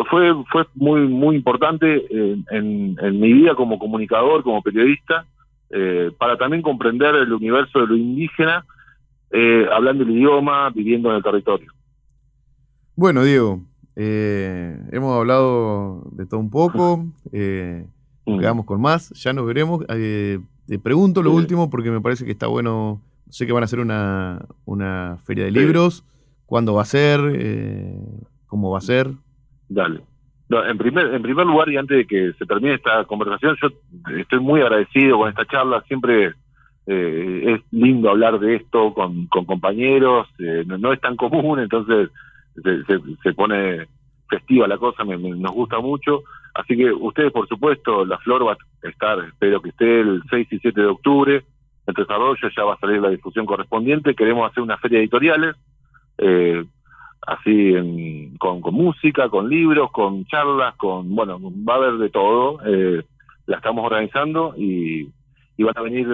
Fue muy muy importante en mi vida como comunicador, como periodista, para también comprender el universo de lo indígena, hablando el idioma, viviendo en el territorio. Bueno, Diego, hemos hablado de todo un poco, quedamos con más, ya nos veremos. Te pregunto lo último porque me parece que está bueno. Sé que van a hacer una feria de libros. ¿Cuándo va a ser? ¿Cómo va a ser? Dale. No, en primer lugar, y antes de que se termine esta conversación, yo estoy muy agradecido con esta charla. Siempre es lindo hablar de esto con compañeros. No es tan común, entonces se pone festiva la cosa, nos gusta mucho. Así que ustedes, por supuesto, la Flor va a estar, espero que esté el 6 y 7 de octubre, en desarrollo, ya va a salir la difusión correspondiente. Queremos hacer una feria de editoriales, así con música, con libros, con charlas, va a haber de todo. La estamos organizando y van a venir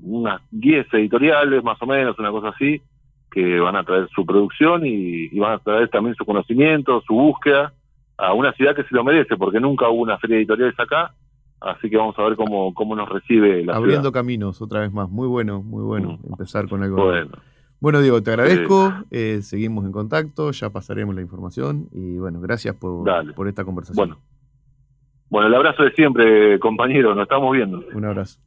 unas 10 editoriales, más o menos, una cosa así, que van a traer su producción y van a traer también su conocimiento, su búsqueda, a una ciudad que se lo merece, porque nunca hubo una feria de editoriales acá, así que vamos a ver cómo nos recibe la Abriendo ciudad. Caminos, otra vez más. Muy bueno empezar con algo. Bueno, Diego, te agradezco, seguimos en contacto, ya pasaremos la información, y bueno, gracias por esta conversación. Bueno, el abrazo de siempre, compañero, nos estamos viendo. Un abrazo.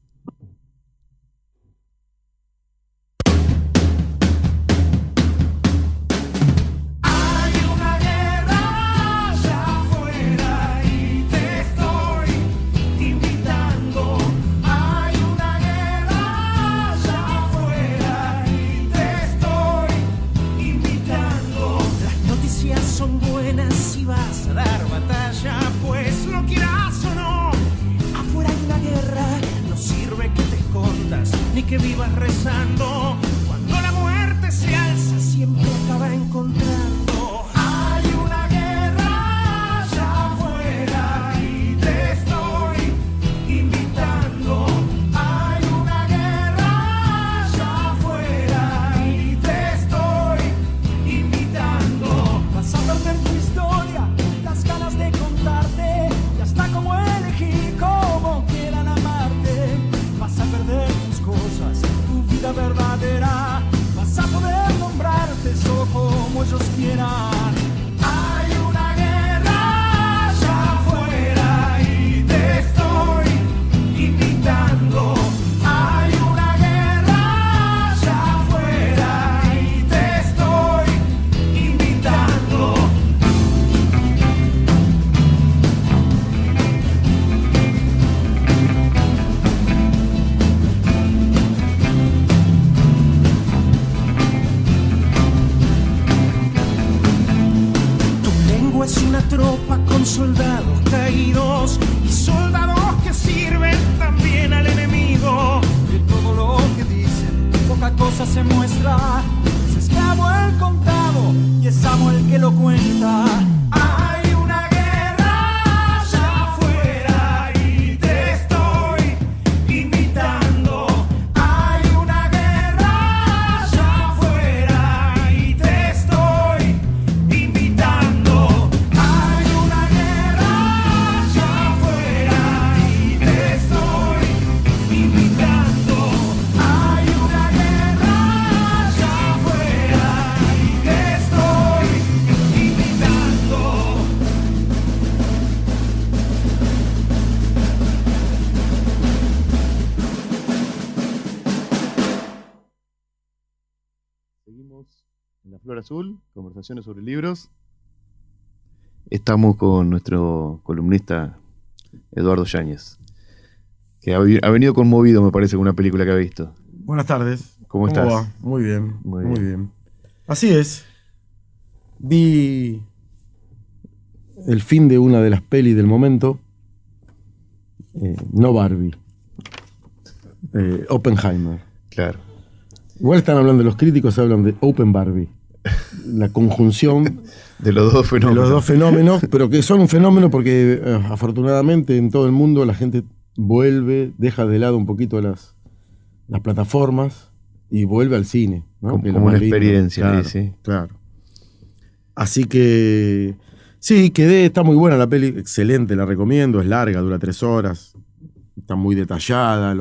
Son buenas si vas a dar batalla, pues lo quieras o no, afuera que vivas rezando. Cuando la muerte se alza, siempre acaba encontrando. Hay una guerra allá afuera y te estoy invitando. Hay una guerra allá afuera y te estoy invitando. Vas a perder tu historia, las ganas de contarte, y hasta cómo elegir, cómo quieran amarte. Vas a perder tus cosas, tu vida verdadera. Vas a poder nombrarte solo como ellos quieran. Hay una guerra allá afuera y te estoy invitando. Hay una guerra allá afuera y te estoy invitando. Es una tropa con soldados caídos y soldados que sirven también al enemigo. De todo lo que dicen, poca cosa se muestra. Es esclavo el contado y es amo el que lo cuenta. Hay una guerra allá afuera y te estoy invitando. Hay una guerra allá afuera y te estoy invitando. Hay una guerra allá afuera y te estoy invitando. Hay una guerra allá afuera y te estoy invitando. Seguimos en La Flor Azul, conversaciones sobre libros. Estamos con nuestro columnista Eduardo Yáñez, que ha venido conmovido, me parece, con una película que ha visto. Buenas tardes. ¿Cómo estás? va? Muy bien, Muy muy bien. bien. Así es. Vi el fin de una de las pelis del momento. No Barbie. Oppenheimer. Claro. Igual están hablando los críticos, hablan de Open Barbie. La conjunción De los dos de fenómenos. los dos fenómenos, pero que son un fenómeno porque afortunadamente en todo el mundo la gente vuelve, deja de lado un poquito las plataformas y vuelve al cine, ¿no? Como Que es lo una más lindo. experiencia, Claro, sí. claro. Así que sí, está muy buena la peli, excelente, la recomiendo, es larga, dura 3 horas, está muy detallada,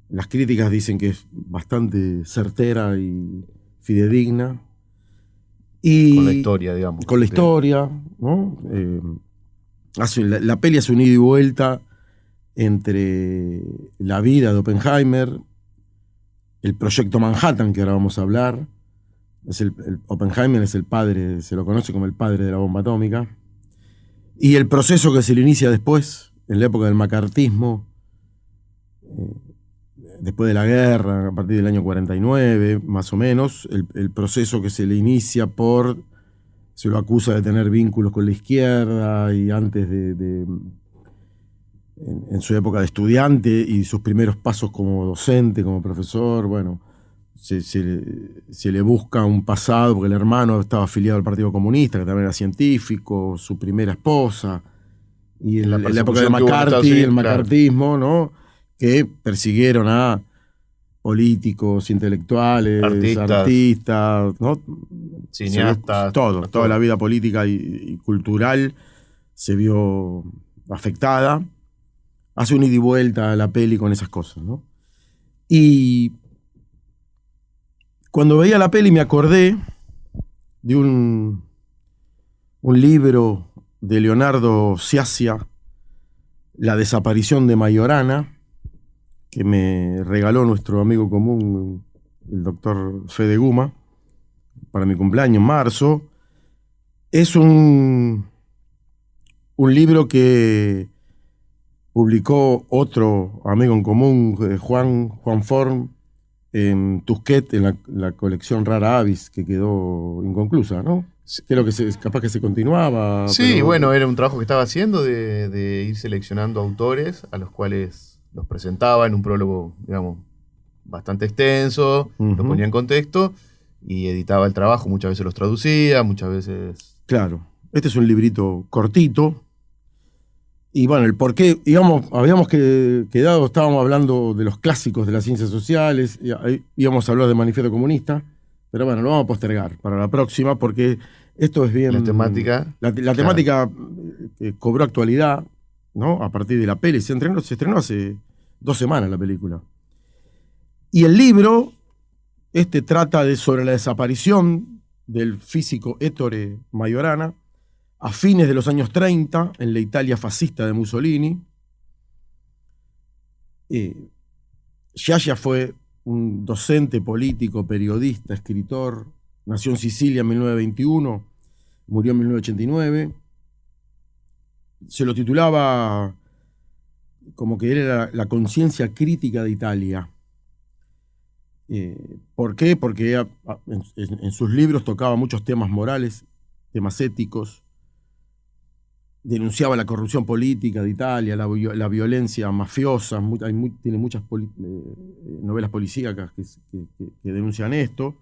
las críticas dicen que es bastante certera y fidedigna. Y Con la historia, digamos. con la historia, ¿no? La peli hace un ida y vuelta entre la vida de Oppenheimer, el proyecto Manhattan, que ahora vamos a hablar. Oppenheimer es el padre, se lo conoce como el padre de la bomba atómica. Y el proceso que se le inicia después, en la época del macartismo, después de la guerra, a partir del año 49, más o menos, el proceso que se le inicia se lo acusa de tener vínculos con la izquierda y antes en su época de estudiante y sus primeros pasos como docente, como profesor, bueno, se le busca un pasado, porque el hermano estaba afiliado al Partido Comunista, que también era científico, su primera esposa, y en la época de persecución que hubo en Estados McCarthy, Unidos, el macartismo, ¿no? Que persiguieron a políticos, intelectuales, artistas, ¿no? Cineastas. Toda la vida política y cultural se vio afectada. Hace un ida y vuelta a la peli con esas cosas, ¿no? Y cuando veía la peli me acordé de un libro de Leonardo Sciascia, La desaparición de Majorana, que me regaló nuestro amigo común, el doctor Fede Guma, para mi cumpleaños en marzo. Es un libro que publicó otro amigo en común, Juan Forn, en Tusquet, en la colección Rara Avis, que quedó inconclusa, ¿no? Creo que capaz que se continuaba. Sí, pero bueno, era un trabajo que estaba haciendo de ir seleccionando autores a los cuales los presentaba en un prólogo, digamos, bastante extenso, lo ponía en contexto y editaba el trabajo, muchas veces los traducía, muchas veces... Claro, este es un librito cortito. Y bueno, el por qué, digamos, habíamos quedado, estábamos hablando de los clásicos de las ciencias sociales, y ahí íbamos a hablar de Manifiesto Comunista, pero bueno, lo vamos a postergar para la próxima porque esto es bien... La temática... La temática cobró actualidad, ¿no? A partir de la peli, se estrenó hace 2 semanas la película. Y el libro, trata sobre la desaparición del físico Ettore Majorana a fines de los años 30, en la Italia fascista de Mussolini. Sciascia fue un docente, político, periodista, escritor. Nació en Sicilia en 1921, murió en 1989. Se lo titulaba como que era la conciencia crítica de Italia. ¿Por qué? Porque en sus libros tocaba muchos temas morales, temas éticos, denunciaba la corrupción política de Italia, la violencia mafiosa, tiene muchas novelas policíacas que denuncian esto.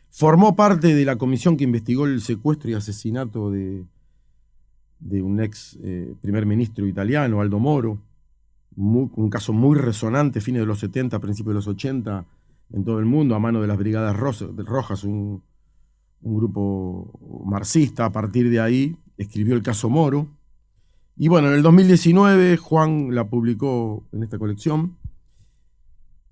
Formó parte de la comisión que investigó el secuestro y asesinato de un ex primer ministro italiano, Aldo Moro, un caso muy resonante, fines de los 70, principios de los 80, en todo el mundo, a mano de las Brigadas Rojas, un grupo marxista. A partir de ahí escribió el caso Moro. Y bueno, en el 2019 Juan la publicó en esta colección.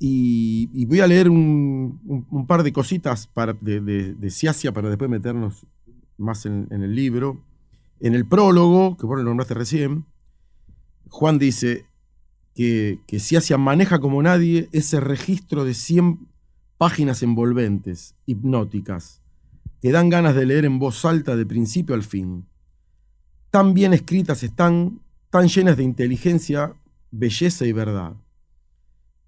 Y voy a leer un par de cositas de Sciascia para después meternos más en el libro. En el prólogo, que vos lo nombraste recién, Juan dice que Sciascia maneja como nadie ese registro de 100 páginas envolventes, hipnóticas, que dan ganas de leer en voz alta de principio al fin. Tan bien escritas están, tan llenas de inteligencia, belleza y verdad.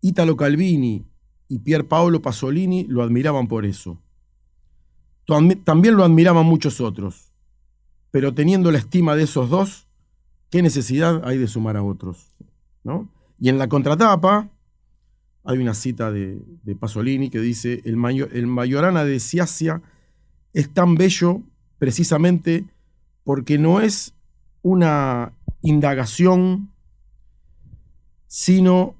Italo Calvini y Pier Paolo Pasolini lo admiraban por eso. También lo admiraban muchos otros, pero teniendo la estima de esos dos, ¿qué necesidad hay de sumar a otros? ¿No? Y en la contratapa hay una cita de Pasolini que dice: el Majorana de Sciascia es tan bello precisamente porque no es una indagación, sino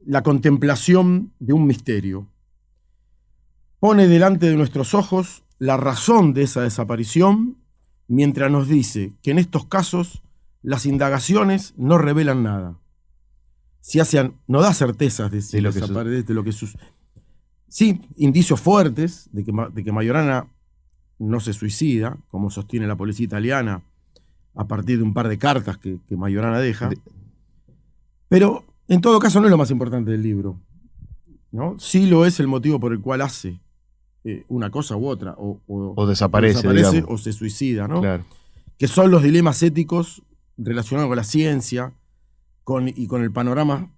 la contemplación de un misterio. Pone delante de nuestros ojos la razón de esa desaparición, mientras nos dice que en estos casos las indagaciones no revelan nada. Sciascia no da certezas de lo que sucede. Sí, indicios fuertes de que Majorana no se suicida, como sostiene la policía italiana a partir de un par de cartas que Majorana deja. Pero en todo caso no es lo más importante del libro, ¿no? Sí lo es el motivo por el cual hace una cosa u otra, o desaparece o se suicida, ¿no? Claro. Que son los dilemas éticos relacionados con la ciencia y con el panorama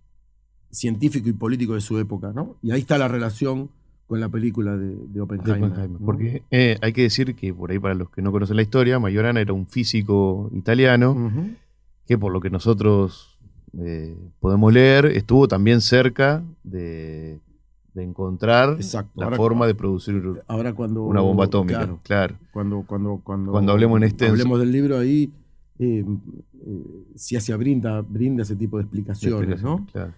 científico y político de su época, ¿no? Y ahí está la relación con la película de Oppenheimer. ¿No? Porque hay que decir que, por ahí para los que no conocen la historia, Majorana era un físico italiano que, por lo que nosotros podemos leer, estuvo también cerca de encontrar la forma de producir una bomba atómica. Claro. Cuando hablemos hablemos del libro ahí, Sciascia brinda ese tipo de explicaciones, ¿no? Claro.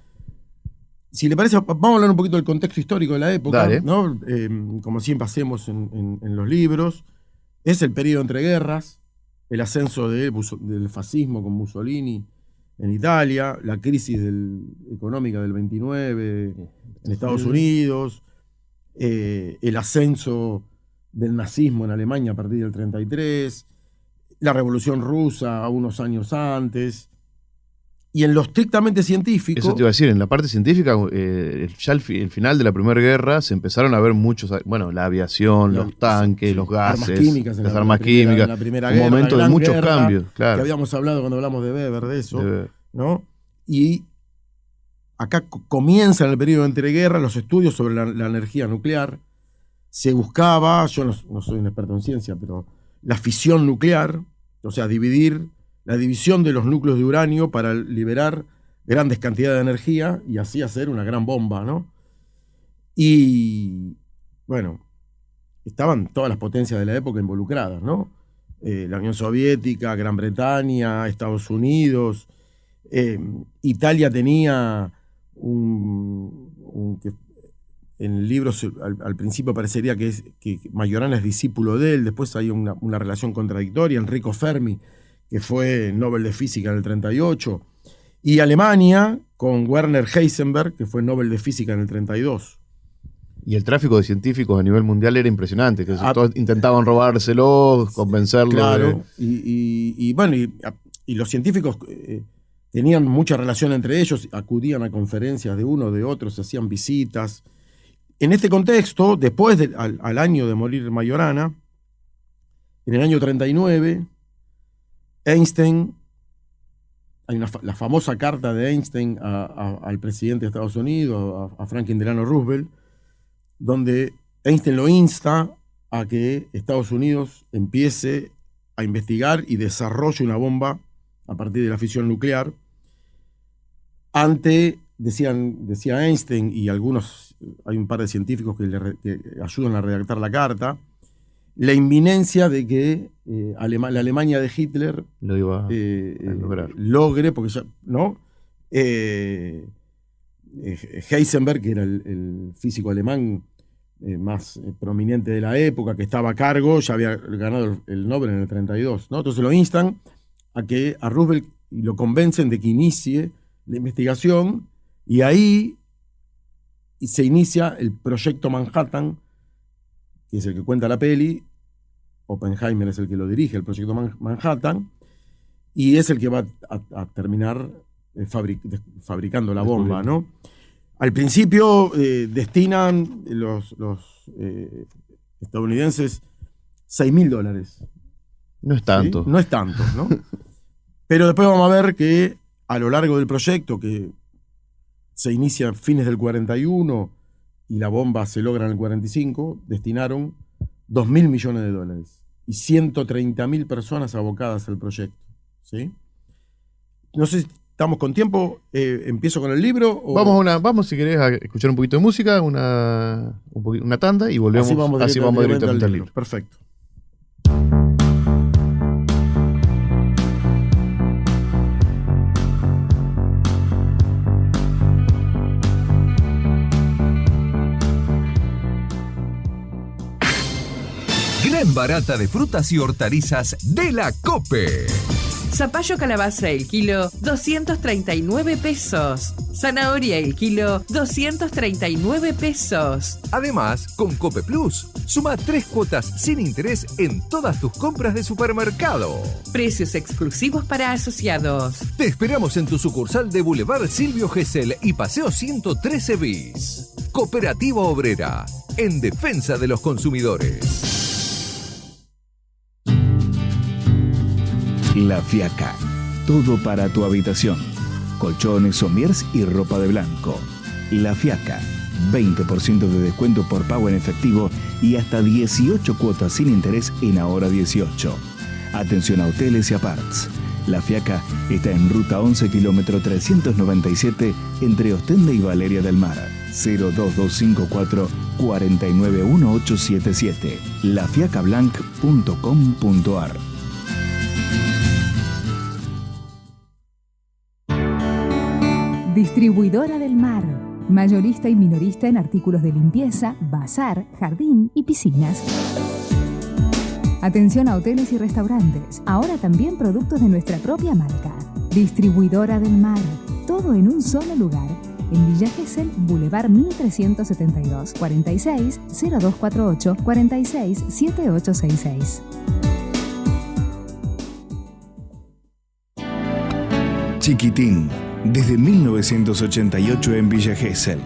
Si le parece, vamos a hablar un poquito del contexto histórico de la época, Dale. ¿no? Como siempre hacemos en los libros. Es el periodo entre guerras, el ascenso del fascismo con Mussolini en Italia, la crisis económica del 29 en Estados Unidos, el ascenso del nazismo en Alemania a partir del 33, la Revolución Rusa unos años antes. Y en lo estrictamente científico... Eso te iba a decir, en la parte científica, ya el final de la Primera Guerra se empezaron a ver muchos, la aviación, los tanques, los gases, las armas químicas, la primera un guerra, momento la de gran muchos guerra, cambios, claro. Que habíamos hablado cuando hablamos de Weber, de eso, ¿no? Y acá comienza en el periodo de entreguerras los estudios sobre la energía nuclear. Se buscaba, yo no soy un experto en ciencia, pero la fisión nuclear, o sea, dividir la división de los núcleos de uranio para liberar grandes cantidades de energía y así hacer una gran bomba, ¿no? Y bueno, estaban todas las potencias de la época involucradas, ¿no? La Unión Soviética, Gran Bretaña, Estados Unidos. Italia tenía que en el libro al principio parecería que Majorana es discípulo de él, después hay una relación contradictoria, Enrico Fermi, que fue Nobel de Física en el 38, y Alemania con Werner Heisenberg, que fue Nobel de Física en el 32. Y el tráfico de científicos a nivel mundial era impresionante, que todos intentaban robárselos, convencerlos. Claro, y los científicos tenían mucha relación entre ellos, acudían a conferencias de uno, de otros, hacían visitas. En este contexto, después al año de morir Majorana, en el año 39, Einstein, hay la famosa carta de Einstein al presidente de Estados Unidos, a Franklin Delano Roosevelt, donde Einstein lo insta a que Estados Unidos empiece a investigar y desarrolle una bomba a partir de la fisión nuclear. Decía Einstein y hay un par de científicos que ayudan a redactar la carta, la inminencia de que la Alemania de Hitler lo iba a lograr. Logre, porque ya, ¿no? Heisenberg, que era el físico alemán más prominente de la época, que estaba a cargo, ya había ganado el Nobel en el 32, ¿no? Entonces lo instan a Roosevelt y lo convencen de que inicie la investigación, y ahí se inicia el proyecto Manhattan, que es el que cuenta la peli. Oppenheimer es el que lo dirige, el proyecto Manhattan, y es el que va a terminar fabricando la bomba, ¿no? Al principio destinan los estadounidenses $6.000. No es tanto. ¿Sí? No es tanto, ¿no? Pero después vamos a ver que a lo largo del proyecto, que se inicia a fines del 41 y la bomba se logra en el 45, destinaron $2.000 millones y 130.000 personas abocadas al proyecto, ¿sí? No sé si estamos con tiempo. ¿Empiezo con el libro? ¿O? Vamos si querés a escuchar un poquito de música, una tanda, y volvemos. Así vamos directamente al libro. Perfecto. Gran barata de frutas y hortalizas de la COPE. Zapallo calabaza el kilo, 239 pesos. Zanahoria el kilo, 239 pesos. Además, con Cope Plus, suma 3 cuotas sin interés en todas tus compras de supermercado. Precios exclusivos para asociados. Te esperamos en tu sucursal de Boulevard Silvio Gesell y Paseo 113 bis. Cooperativa Obrera, en defensa de los consumidores. La Fiaca, todo para tu habitación. Colchones, somiers y ropa de blanco. La Fiaca, 20% de descuento por pago en efectivo y hasta 18 cuotas sin interés en Ahora 18. Atención a hoteles y aparts. La Fiaca está en ruta 11, kilómetro 397, entre Ostende y Valeria del Mar. 02254 491877. lafiacablanc.com.ar. Distribuidora del Mar, mayorista y minorista en artículos de limpieza, bazar, jardín y piscinas. Atención a hoteles y restaurantes, ahora también productos de nuestra propia marca. Distribuidora del Mar, todo en un solo lugar. En Villa Gesell, Boulevard 1372, 46 0248 46 7866. Chiquitín, desde 1988 en Villa Gesell.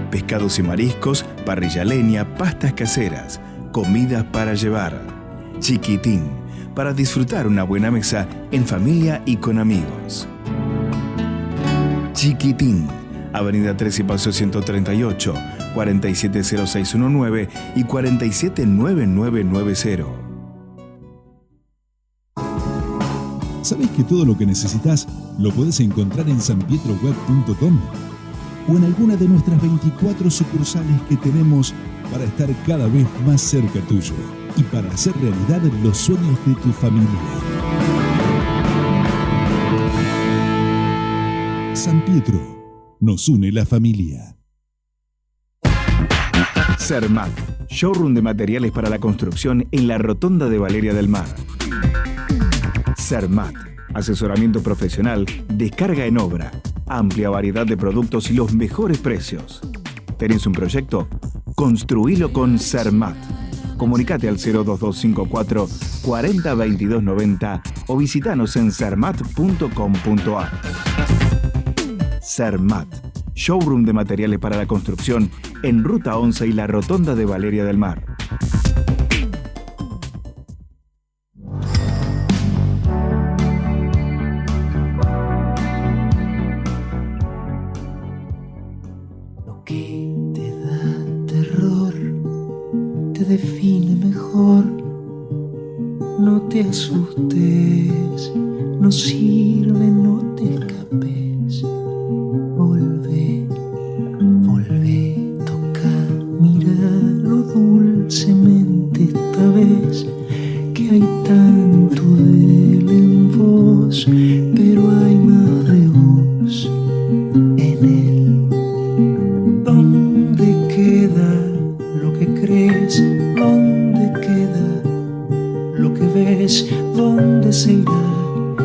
Pescados y mariscos, parrilla leña, pastas caseras, comidas para llevar. Chiquitín, para disfrutar una buena mesa en familia y con amigos. Chiquitín, Avenida 13 y Paseo 138, 470619 y 479990. ¿Sabés que todo lo que necesitas lo podés encontrar en sanpietroweb.com? O en alguna de nuestras 24 sucursales que tenemos para estar cada vez más cerca tuyo y para hacer realidad los sueños de tu familia. San Pietro, nos une la familia. Sermat, showroom de materiales para la construcción en la Rotonda de Valeria del Mar. Sermat, asesoramiento profesional, descarga en obra, amplia variedad de productos y los mejores precios. ¿Tenés un proyecto? Construílo con Sermat. Comunicate al 02254 40 22 90 o visitanos en sermat.com.ar. Sermat, showroom de materiales para la construcción en Ruta 11 y la Rotonda de Valeria del Mar. Lo que te da terror te define mejor. No te asustes, no sirve, no te escapes. Volvé, volvé, toca, míralo dulcemente esta vez, que hay tanto de él en vos, pero hay más de vos en él. ¿Dónde queda lo que crees? ¿Dónde queda lo que ves? ¿Dónde se irá?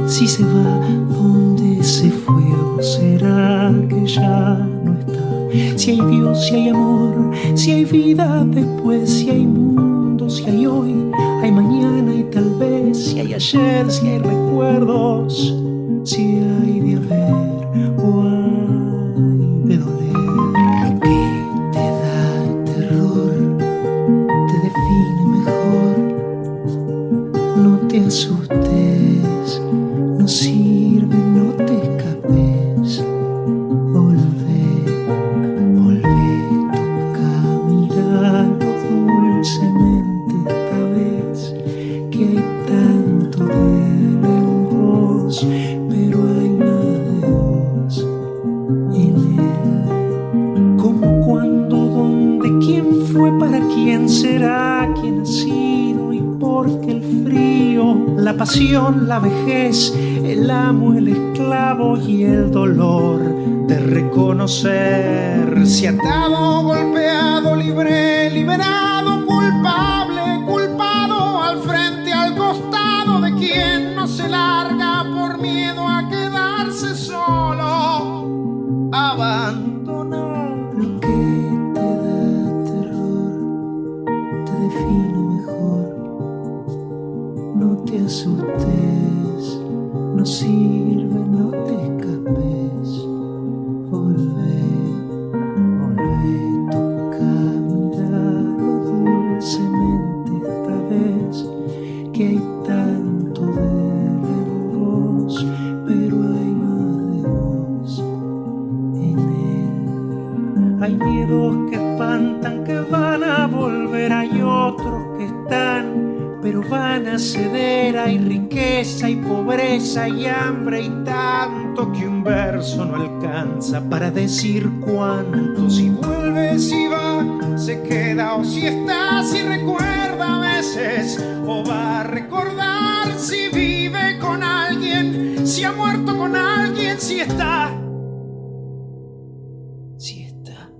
Si se va, ¿dónde se fue? ¿O será que ya no está? Si hay Dios, si hay amor, si hay vida después, si hay mundo, si hay hoy, hay mañana y tal vez, si hay ayer, si hay recuerdos, si hay de haber o hay de doler. Lo que te da terror te define mejor. No te asustes, no sirve, no te escapes. Volvé, volvé, toca, miralo dulcemente esta vez, que hay tanto de él en vos, pero hay más de vos en él. ¿Cómo, cuándo, dónde, quién fue, para quién será, quién ha sido y por qué el frío, la pasión, la vejez, el amo, el esclavo y el dolor de reconocer si atado, golpeado, libre, liberado, culpable, culpado, al frente, al costado de quien no se larga por miedo a quedarse solo, abandonado. Lo que te da terror te define mejor. No te asustes, no sirve, no te escapes. Volvé, volvé, toca, miralo dulcemente esta vez, que hay tanto de él en vos, pero hay más de vos en él. Hay miedos que espantan, que van a volver, hay otros que están, pero van a ceder. Hay riqueza y pobreza y hambre y tanto que un verso no alcanza para decir cuánto. Si vuelve, si va, se queda, o si está, si recuerda a veces, o va a recordar si vive con alguien, si ha muerto con alguien, si está. Si está.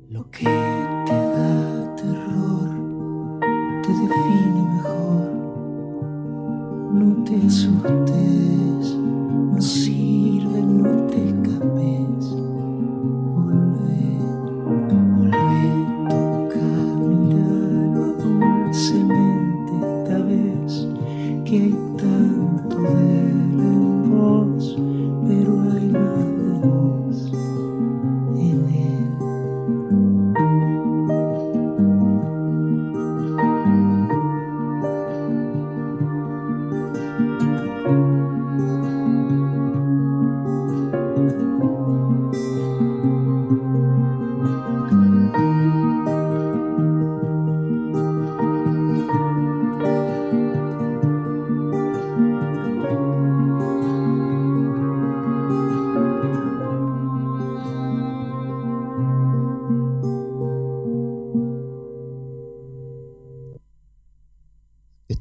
Lo que te da terror te define mejor. No te asustes, no sirve, no te escapes. Volvé, volvé, toca, miralo dulcemente esta vez, que hay tanto de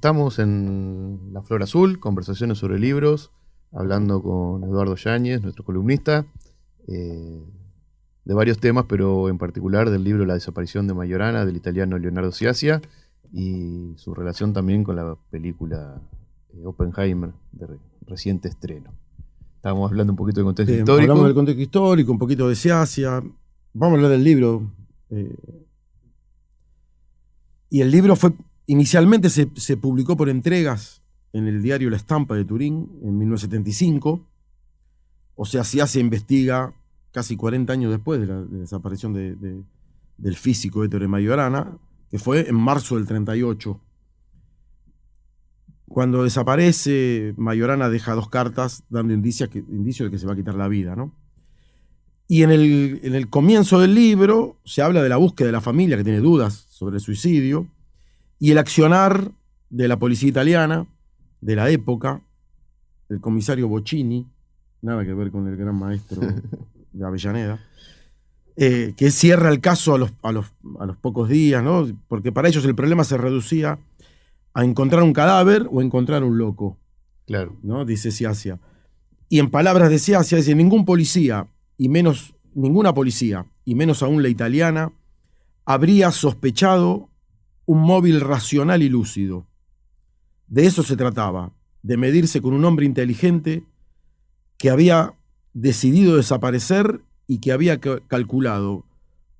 Estamos en La Flor Azul, conversaciones sobre libros, hablando con Eduardo Yáñez, nuestro columnista, de varios temas, pero en particular del libro La desaparición de Majorana, del italiano Leonardo Sciascia, y su relación también con la película Oppenheimer, de reciente estreno. Estábamos hablando un poquito de contexto histórico. Hablamos del contexto histórico, un poquito de Sciascia. Vamos a hablar del libro. Y el libro inicialmente se publicó por entregas en el diario La Estampa de Turín en 1975. O sea, Sciascia investiga casi 40 años después de la desaparición del físico Ettore Majorana, que fue en marzo del 38. Cuando desaparece, Majorana deja 2 cartas dando indicios de que se va a quitar la vida, ¿no? Y en el comienzo del libro se habla de la búsqueda de la familia, que tiene dudas sobre el suicidio, y el accionar de la policía italiana de la época, el comisario Bocchini, nada que ver con el gran maestro de Avellaneda, que cierra el caso a los pocos días, ¿no? Porque para ellos el problema se reducía a encontrar un cadáver o encontrar un loco. Claro. ¿No? Dice Sciascia. Y en palabras de Sciascia, dice: ninguna policía, y menos aún la italiana, habría sospechado un móvil racional y lúcido. De eso se trataba, de medirse con un hombre inteligente que había decidido desaparecer y que había calculado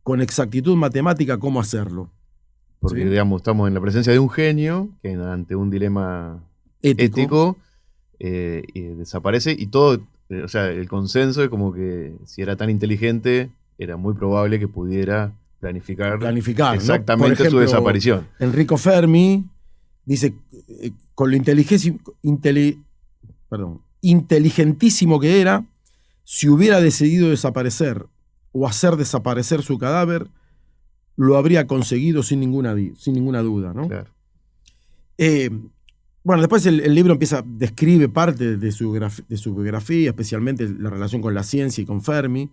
con exactitud matemática cómo hacerlo. Porque, ¿sí? Digamos, estamos en la presencia de un genio que ante un dilema ético desaparece, y todo, o sea, el consenso es como que si era tan inteligente, era muy probable que pudiera planificar exactamente, ¿no? Por ejemplo, su desaparición. Enrico Fermi dice, con lo inteligentísimo que era, si hubiera decidido desaparecer o hacer desaparecer su cadáver, lo habría conseguido sin ninguna duda, ¿no? Claro. Bueno, después el libro describe parte de su biografía, especialmente la relación con la ciencia y con Fermi,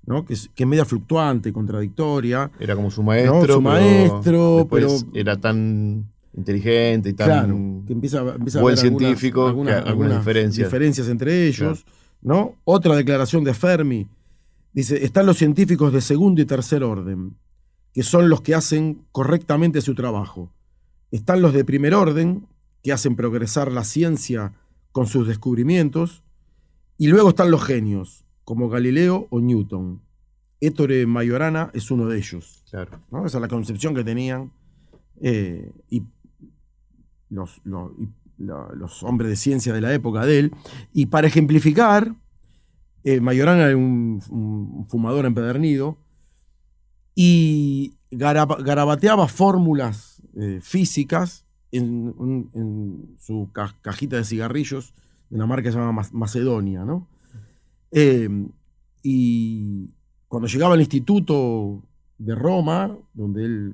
¿no? Que es media fluctuante, contradictoria. Era como su maestro, ¿no? Su maestro, pero era tan inteligente y tan, claro, que empieza a buen haber científico, algunas diferencias entre ellos, claro, ¿no? Otra declaración de Fermi dice: están los científicos de segundo y tercer orden, que son los que hacen correctamente su trabajo. Están los de primer orden, que hacen progresar la ciencia con sus descubrimientos, y luego están los genios, como Galileo o Newton. Ettore Majorana es uno de ellos. Claro. ¿No? Esa es la concepción que tenían y los hombres de ciencia de la época de él. Y para ejemplificar, Majorana era un fumador empedernido y garabateaba fórmulas físicas en su cajita de cigarrillos de una marca que se llama Macedonia, ¿no? Y cuando llegaba al Instituto de Roma, donde él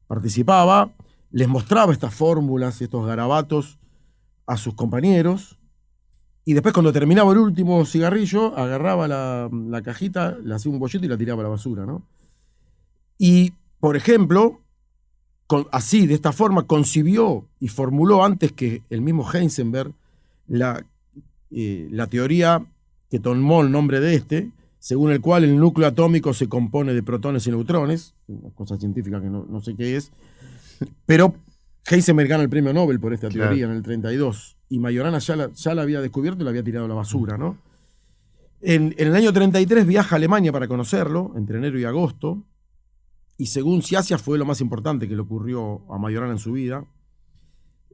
participaba, les mostraba estas fórmulas, estos garabatos a sus compañeros, y después, cuando terminaba el último cigarrillo, agarraba la cajita, le hacía un bollito y la tiraba a la basura, ¿no? Y, por ejemplo, de esta forma, concibió y formuló antes que el mismo Heisenberg la teoría que tomó el nombre de según el cual el núcleo atómico se compone de protones y neutrones, una cosa científica que no sé qué es, pero Heisenberg gana el premio Nobel por esta teoría, claro, en el 32, y Majorana ya la había descubierto y la había tirado a la basura, ¿no? En el año 33 viaja a Alemania para conocerlo, entre enero y agosto, y según Sciascia fue lo más importante que le ocurrió a Majorana en su vida,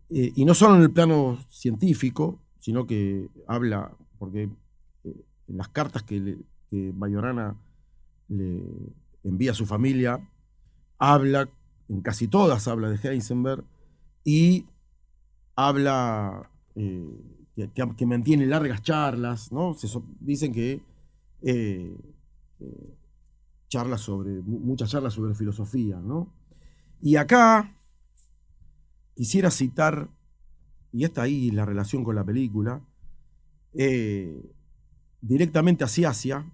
y no solo en el plano científico, sino que habla, porque en las cartas que Majorana le envía a su familia, en casi todas habla de Heisenberg, y habla que mantiene largas charlas, ¿no? Dicen que muchas charlas sobre filosofía, ¿no? Y acá quisiera citar, y está ahí la relación con la película, directamente a Sciascia.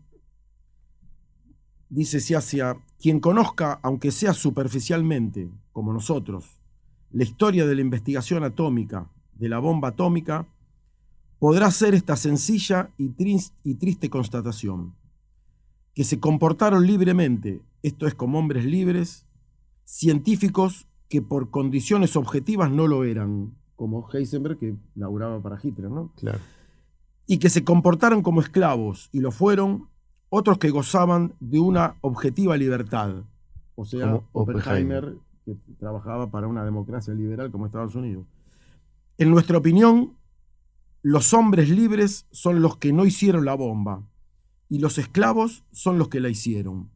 Dice Sciascia: quien conozca, aunque sea superficialmente, como nosotros, la historia de la investigación atómica, de la bomba atómica, podrá ser esta sencilla y triste constatación, que se comportaron libremente, esto es como hombres libres, científicos que por condiciones objetivas no lo eran, como Heisenberg, que laburaba para Hitler, ¿no? Claro. Y que se comportaron como esclavos, y lo fueron otros que gozaban de una objetiva libertad, o sea, Como Oppenheimer, que trabajaba para una democracia liberal como Estados Unidos. En nuestra opinión, los hombres libres son los que no hicieron la bomba, y los esclavos son los que la hicieron.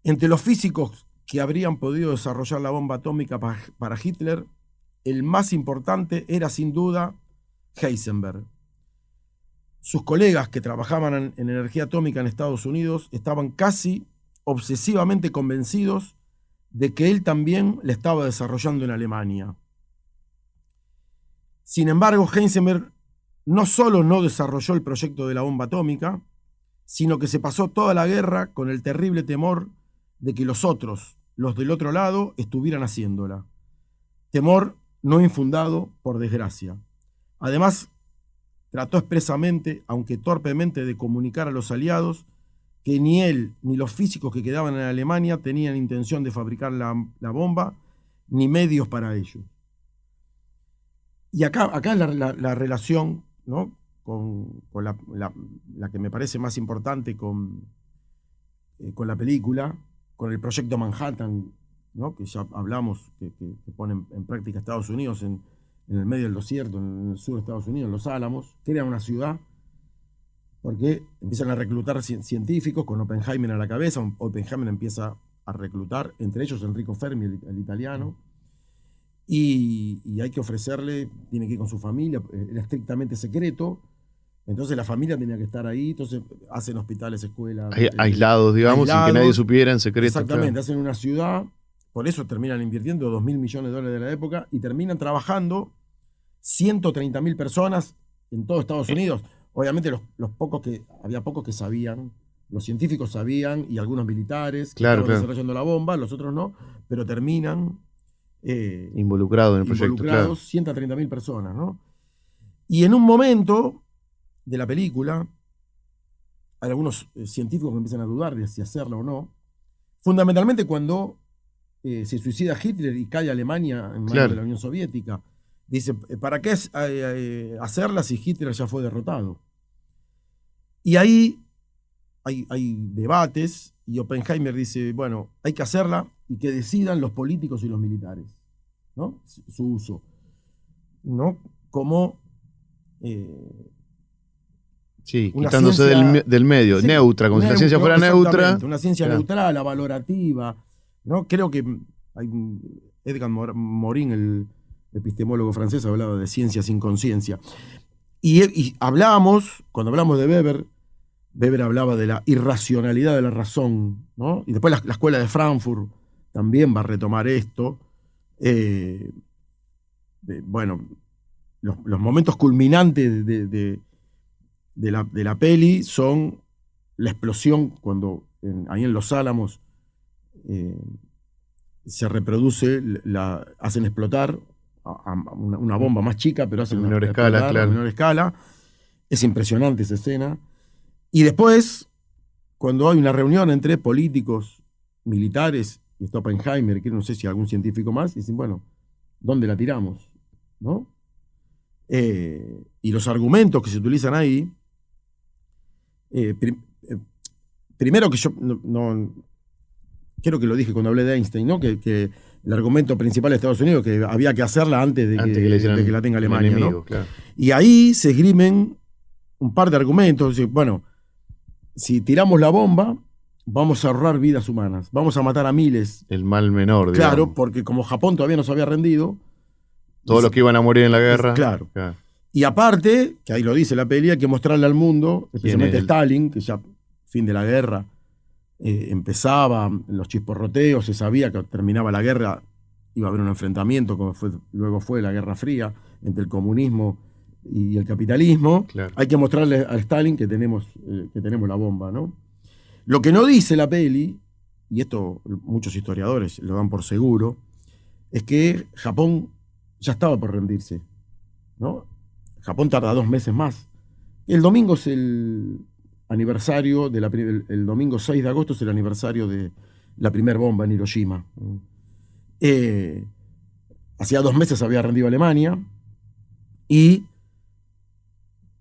Entre los físicos que habrían podido desarrollar la bomba atómica para Hitler, el más importante era sin duda Heisenberg. Sus colegas que trabajaban en energía atómica en Estados Unidos estaban casi obsesivamente convencidos de que él también la estaba desarrollando en Alemania. Sin embargo, Heisenberg no solo no desarrolló el proyecto de la bomba atómica, sino que se pasó toda la guerra con el terrible temor de que los otros, los del otro lado, estuvieran haciéndola. Temor no infundado, por desgracia. Además, trató expresamente, aunque torpemente, de comunicar a los aliados que ni él ni los físicos que quedaban en Alemania tenían intención de fabricar la bomba, ni medios para ello. Y acá es la relación, ¿no?, con la que me parece más importante con la película, con el proyecto Manhattan, ¿no?, que ya hablamos, que pone en práctica Estados Unidos en el medio del desierto, en el sur de Estados Unidos, en Los Álamos, crea una ciudad, porque empiezan a reclutar científicos con Oppenheimer a la cabeza. Oppenheimer empieza a reclutar, entre ellos Enrico Fermi, el italiano, y hay que ofrecerle, tiene que ir con su familia, era estrictamente secreto, entonces la familia tenía que estar ahí, entonces hacen hospitales, escuelas. Aislados, digamos, sin que nadie supiera, en secreto. Exactamente, claro. Hacen una ciudad, por eso terminan invirtiendo $2.000 millones de la época y terminan trabajando 130.000 personas en todo Estados Unidos. Obviamente había pocos que sabían, los científicos sabían y algunos militares que estaban desarrollando la bomba, los otros no, pero terminan involucrados en el proyecto. Claro. 130.000 personas, ¿no? Y en un momento de la película, hay algunos científicos que empiezan a dudar de si hacerla o no, fundamentalmente cuando se suicida Hitler y cae Alemania en manos de la Unión Soviética. Dice, ¿para qué hacerla si Hitler ya fue derrotado? Y ahí hay debates y Oppenheimer dice, bueno, hay que hacerla y que decidan los políticos y los militares, ¿no?, su uso, ¿no? Como quitándose del medio, neutra, como si la ciencia fuera neutra. Una ciencia neutral, valorativa, ¿no? Creo que Edgar Morin, el epistemólogo francés, hablaba de ciencia sin conciencia. Y cuando hablamos de Weber hablaba de la irracionalidad de la razón, ¿no? Y después la escuela de Frankfurt también va a retomar esto. Bueno, los momentos culminantes de la peli son la explosión cuando ahí en Los Álamos se reproduce, hacen explotar una bomba más chica, pero hacen menor escala, claro. menor escala. Es impresionante esa escena. Y después, cuando hay una reunión entre políticos, militares, y está Oppenheimer, que no sé si algún científico más, dicen, bueno, ¿dónde la tiramos? ¿No? Y los argumentos que se utilizan ahí, primero que yo no creo que lo dije cuando hablé de Einstein, ¿no? Que el argumento principal de Estados Unidos es que había que hacerla antes de que la tenga Alemania, enemigo, ¿no? Claro. Y ahí se esgrimen un par de argumentos. Bueno, si tiramos la bomba, vamos a ahorrar vidas humanas, vamos a matar a miles. El mal menor, digamos. Claro, porque como Japón todavía no se había rendido. Todos los que iban a morir en la guerra. Claro. Y aparte, que ahí lo dice la peli, hay que mostrarle al mundo, especialmente a Stalin, que ya fin de la guerra empezaba, los chisporroteos, se sabía que terminaba la guerra, iba a haber un enfrentamiento, como luego fue la Guerra Fría, entre el comunismo y el capitalismo. Claro. Hay que mostrarle a Stalin que tenemos la bomba, ¿no? Lo que no dice la peli, y esto muchos historiadores lo dan por seguro, es que Japón ya estaba por rendirse, ¿no? Japón tarda 2 meses más. El domingo es el aniversario, el domingo 6 de agosto es el aniversario de la primera bomba en Hiroshima. Hacía 2 meses había rendido Alemania y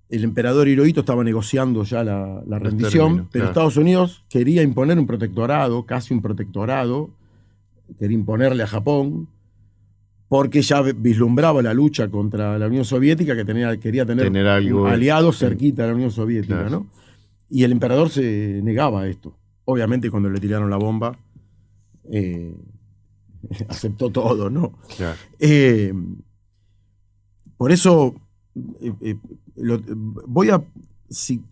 el emperador Hirohito estaba negociando ya la rendición, pero Estados Unidos quería imponer un protectorado, casi un protectorado, quería imponerle a Japón, porque ya vislumbraba la lucha contra la Unión Soviética, que quería tener algo, aliados cerquita de la Unión Soviética, claro. ¿No? Y el emperador se negaba a esto. Obviamente cuando le tiraron la bomba, aceptó todo, ¿no? Claro. Por eso voy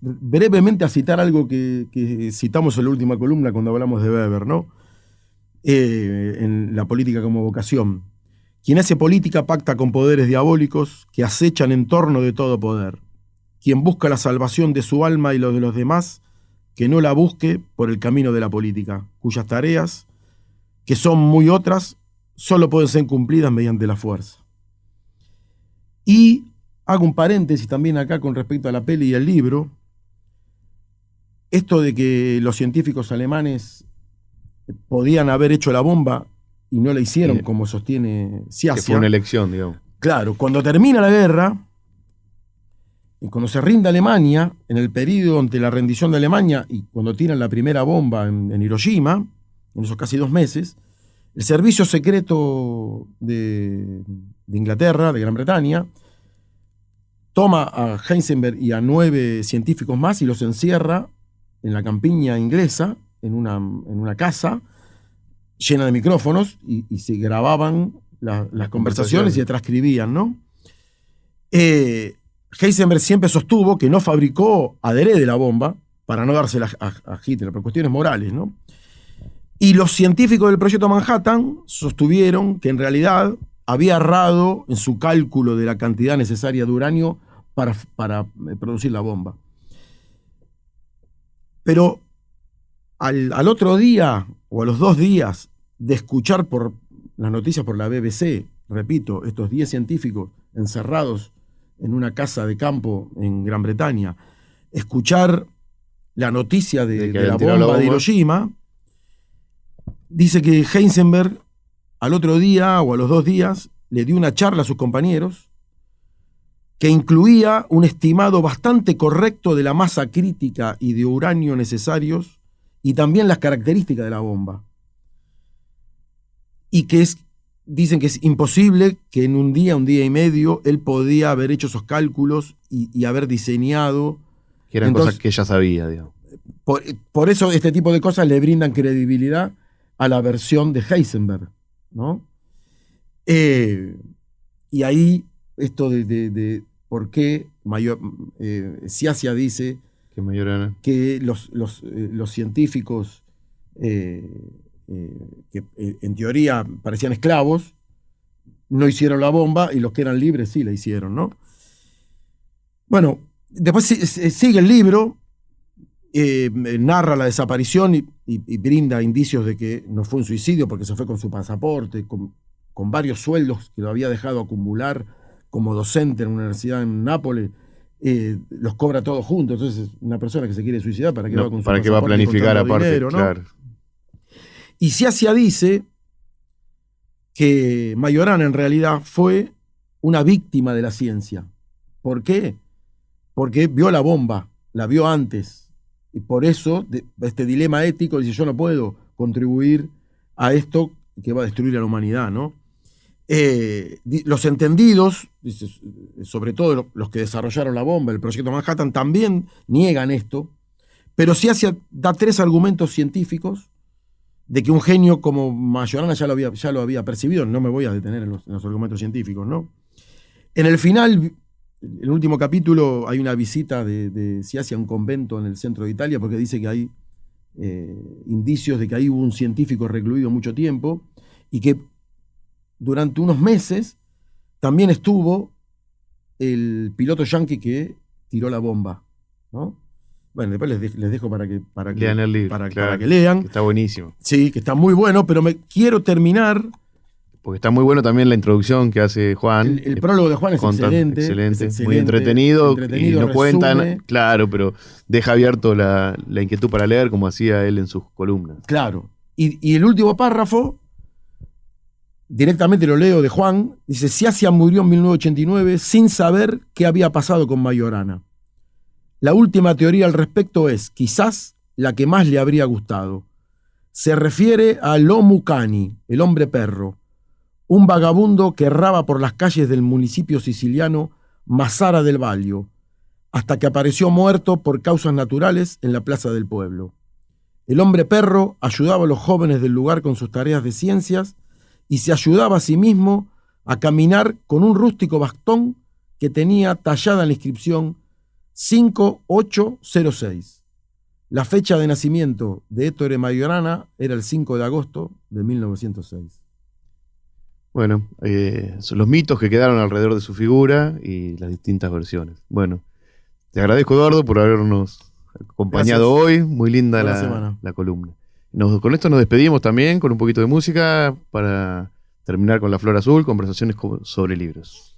brevemente a citar algo que citamos en la última columna cuando hablamos de Weber, ¿no? En La política como vocación. Quien hace política pacta con poderes diabólicos que acechan en torno de todo poder. Quien busca la salvación de su alma y lo de los demás, que no la busque por el camino de la política, cuyas tareas, que son muy otras, solo pueden ser cumplidas mediante la fuerza. Y hago un paréntesis también acá con respecto a la peli y el libro. Esto de que los científicos alemanes podían haber hecho la bomba y no la hicieron, como sostiene Sciascia. Que fue una elección, digamos. Claro, cuando termina la guerra, y cuando se rinde Alemania, en el periodo ante la rendición de Alemania y cuando tiran la primera bomba en Hiroshima, en esos casi 2 meses, el servicio secreto de Inglaterra, de Gran Bretaña, toma a Heisenberg y a 9 científicos más y los encierra en la campiña inglesa, en una casa llena de micrófonos, y se grababan las conversaciones y se transcribían, ¿no? Heisenberg siempre sostuvo que no fabricó adrede la bomba para no dársela a Hitler, por cuestiones morales, ¿no? Y los científicos del Proyecto Manhattan sostuvieron que en realidad había errado en su cálculo de la cantidad necesaria de uranio para producir la bomba. Pero al otro día, o a los 2 días, de escuchar por las noticias por la BBC, repito, estos 10 científicos encerrados en una casa de campo en Gran Bretaña, escuchar la noticia de la bomba de Hiroshima, dice que Heisenberg al otro día o a los 2 días le dio una charla a sus compañeros que incluía un estimado bastante correcto de la masa crítica y de uranio necesarios y también las características de la bomba. Y que dicen que es imposible que en un día y medio él podía haber hecho esos cálculos y haber diseñado. Que eran cosas que ya sabía, digamos. Por eso este tipo de cosas le brindan credibilidad a la versión de Heisenberg, ¿no? Y ahí esto de por qué Sciascia dice que los científicos que en teoría parecían esclavos no hicieron la bomba y los que eran libres sí la hicieron, ¿no? Bueno, después sigue el libro, narra la desaparición y brinda indicios de que no fue un suicidio porque se fue con su pasaporte, con varios sueldos que lo había dejado acumular como docente en una universidad en Nápoles, los cobra todos juntos. Entonces, una persona que se quiere suicidar, ¿para qué va con su pasaporte? ¿Para qué va a planificar aparte? Dinero, ¿no? Claro. Y Sciascia dice que Majorana en realidad fue una víctima de la ciencia. ¿Por qué? Porque vio la bomba, la vio antes. Y por eso, este dilema ético, dice, yo no puedo contribuir a esto que va a destruir a la humanidad, ¿no? Los entendidos, dice, sobre todo los que desarrollaron la bomba, el Proyecto Manhattan, también niegan esto, pero Sciascia da 3 argumentos científicos de que un genio como Majorana ya lo había percibido. No me voy a detener en los argumentos científicos, ¿no? En el final, en el último capítulo, hay una visita de Sciascia a un convento en el centro de Italia, porque dice que hay indicios de que ahí hubo un científico recluido mucho tiempo y que durante unos meses también estuvo el piloto yanqui que tiró la bomba, ¿no? Bueno, después les dejo para que lean el libro, para que lean. Está buenísimo. Sí, que está muy bueno, pero quiero terminar porque está muy bueno también la introducción que hace Juan. El prólogo de Juan es excelente, muy entretenido, y no resume. cuentan, claro, pero deja abierto la inquietud para leer, como hacía él en sus columnas. Claro. Y el último párrafo, directamente lo leo de Juan, dice: Sciascia murió en 1989 sin saber qué había pasado con Majorana. La última teoría al respecto es, quizás, la que más le habría gustado. Se refiere a L'Homo Cani, el hombre perro, un vagabundo que erraba por las calles del municipio siciliano Massara del Vaglio, hasta que apareció muerto por causas naturales en la plaza del pueblo. El hombre perro ayudaba a los jóvenes del lugar con sus tareas de ciencias y se ayudaba a sí mismo a caminar con un rústico bastón que tenía tallada en la inscripción 5806. La fecha de nacimiento de Ettore Majorana era el 5 de agosto de 1906. Bueno, son los mitos que quedaron alrededor de su figura y las distintas versiones. Bueno, te agradezco, Eduardo, por habernos acompañado hoy. Muy linda la columna. Con esto nos despedimos también con un poquito de música para terminar con La Flor Azul, conversaciones sobre libros.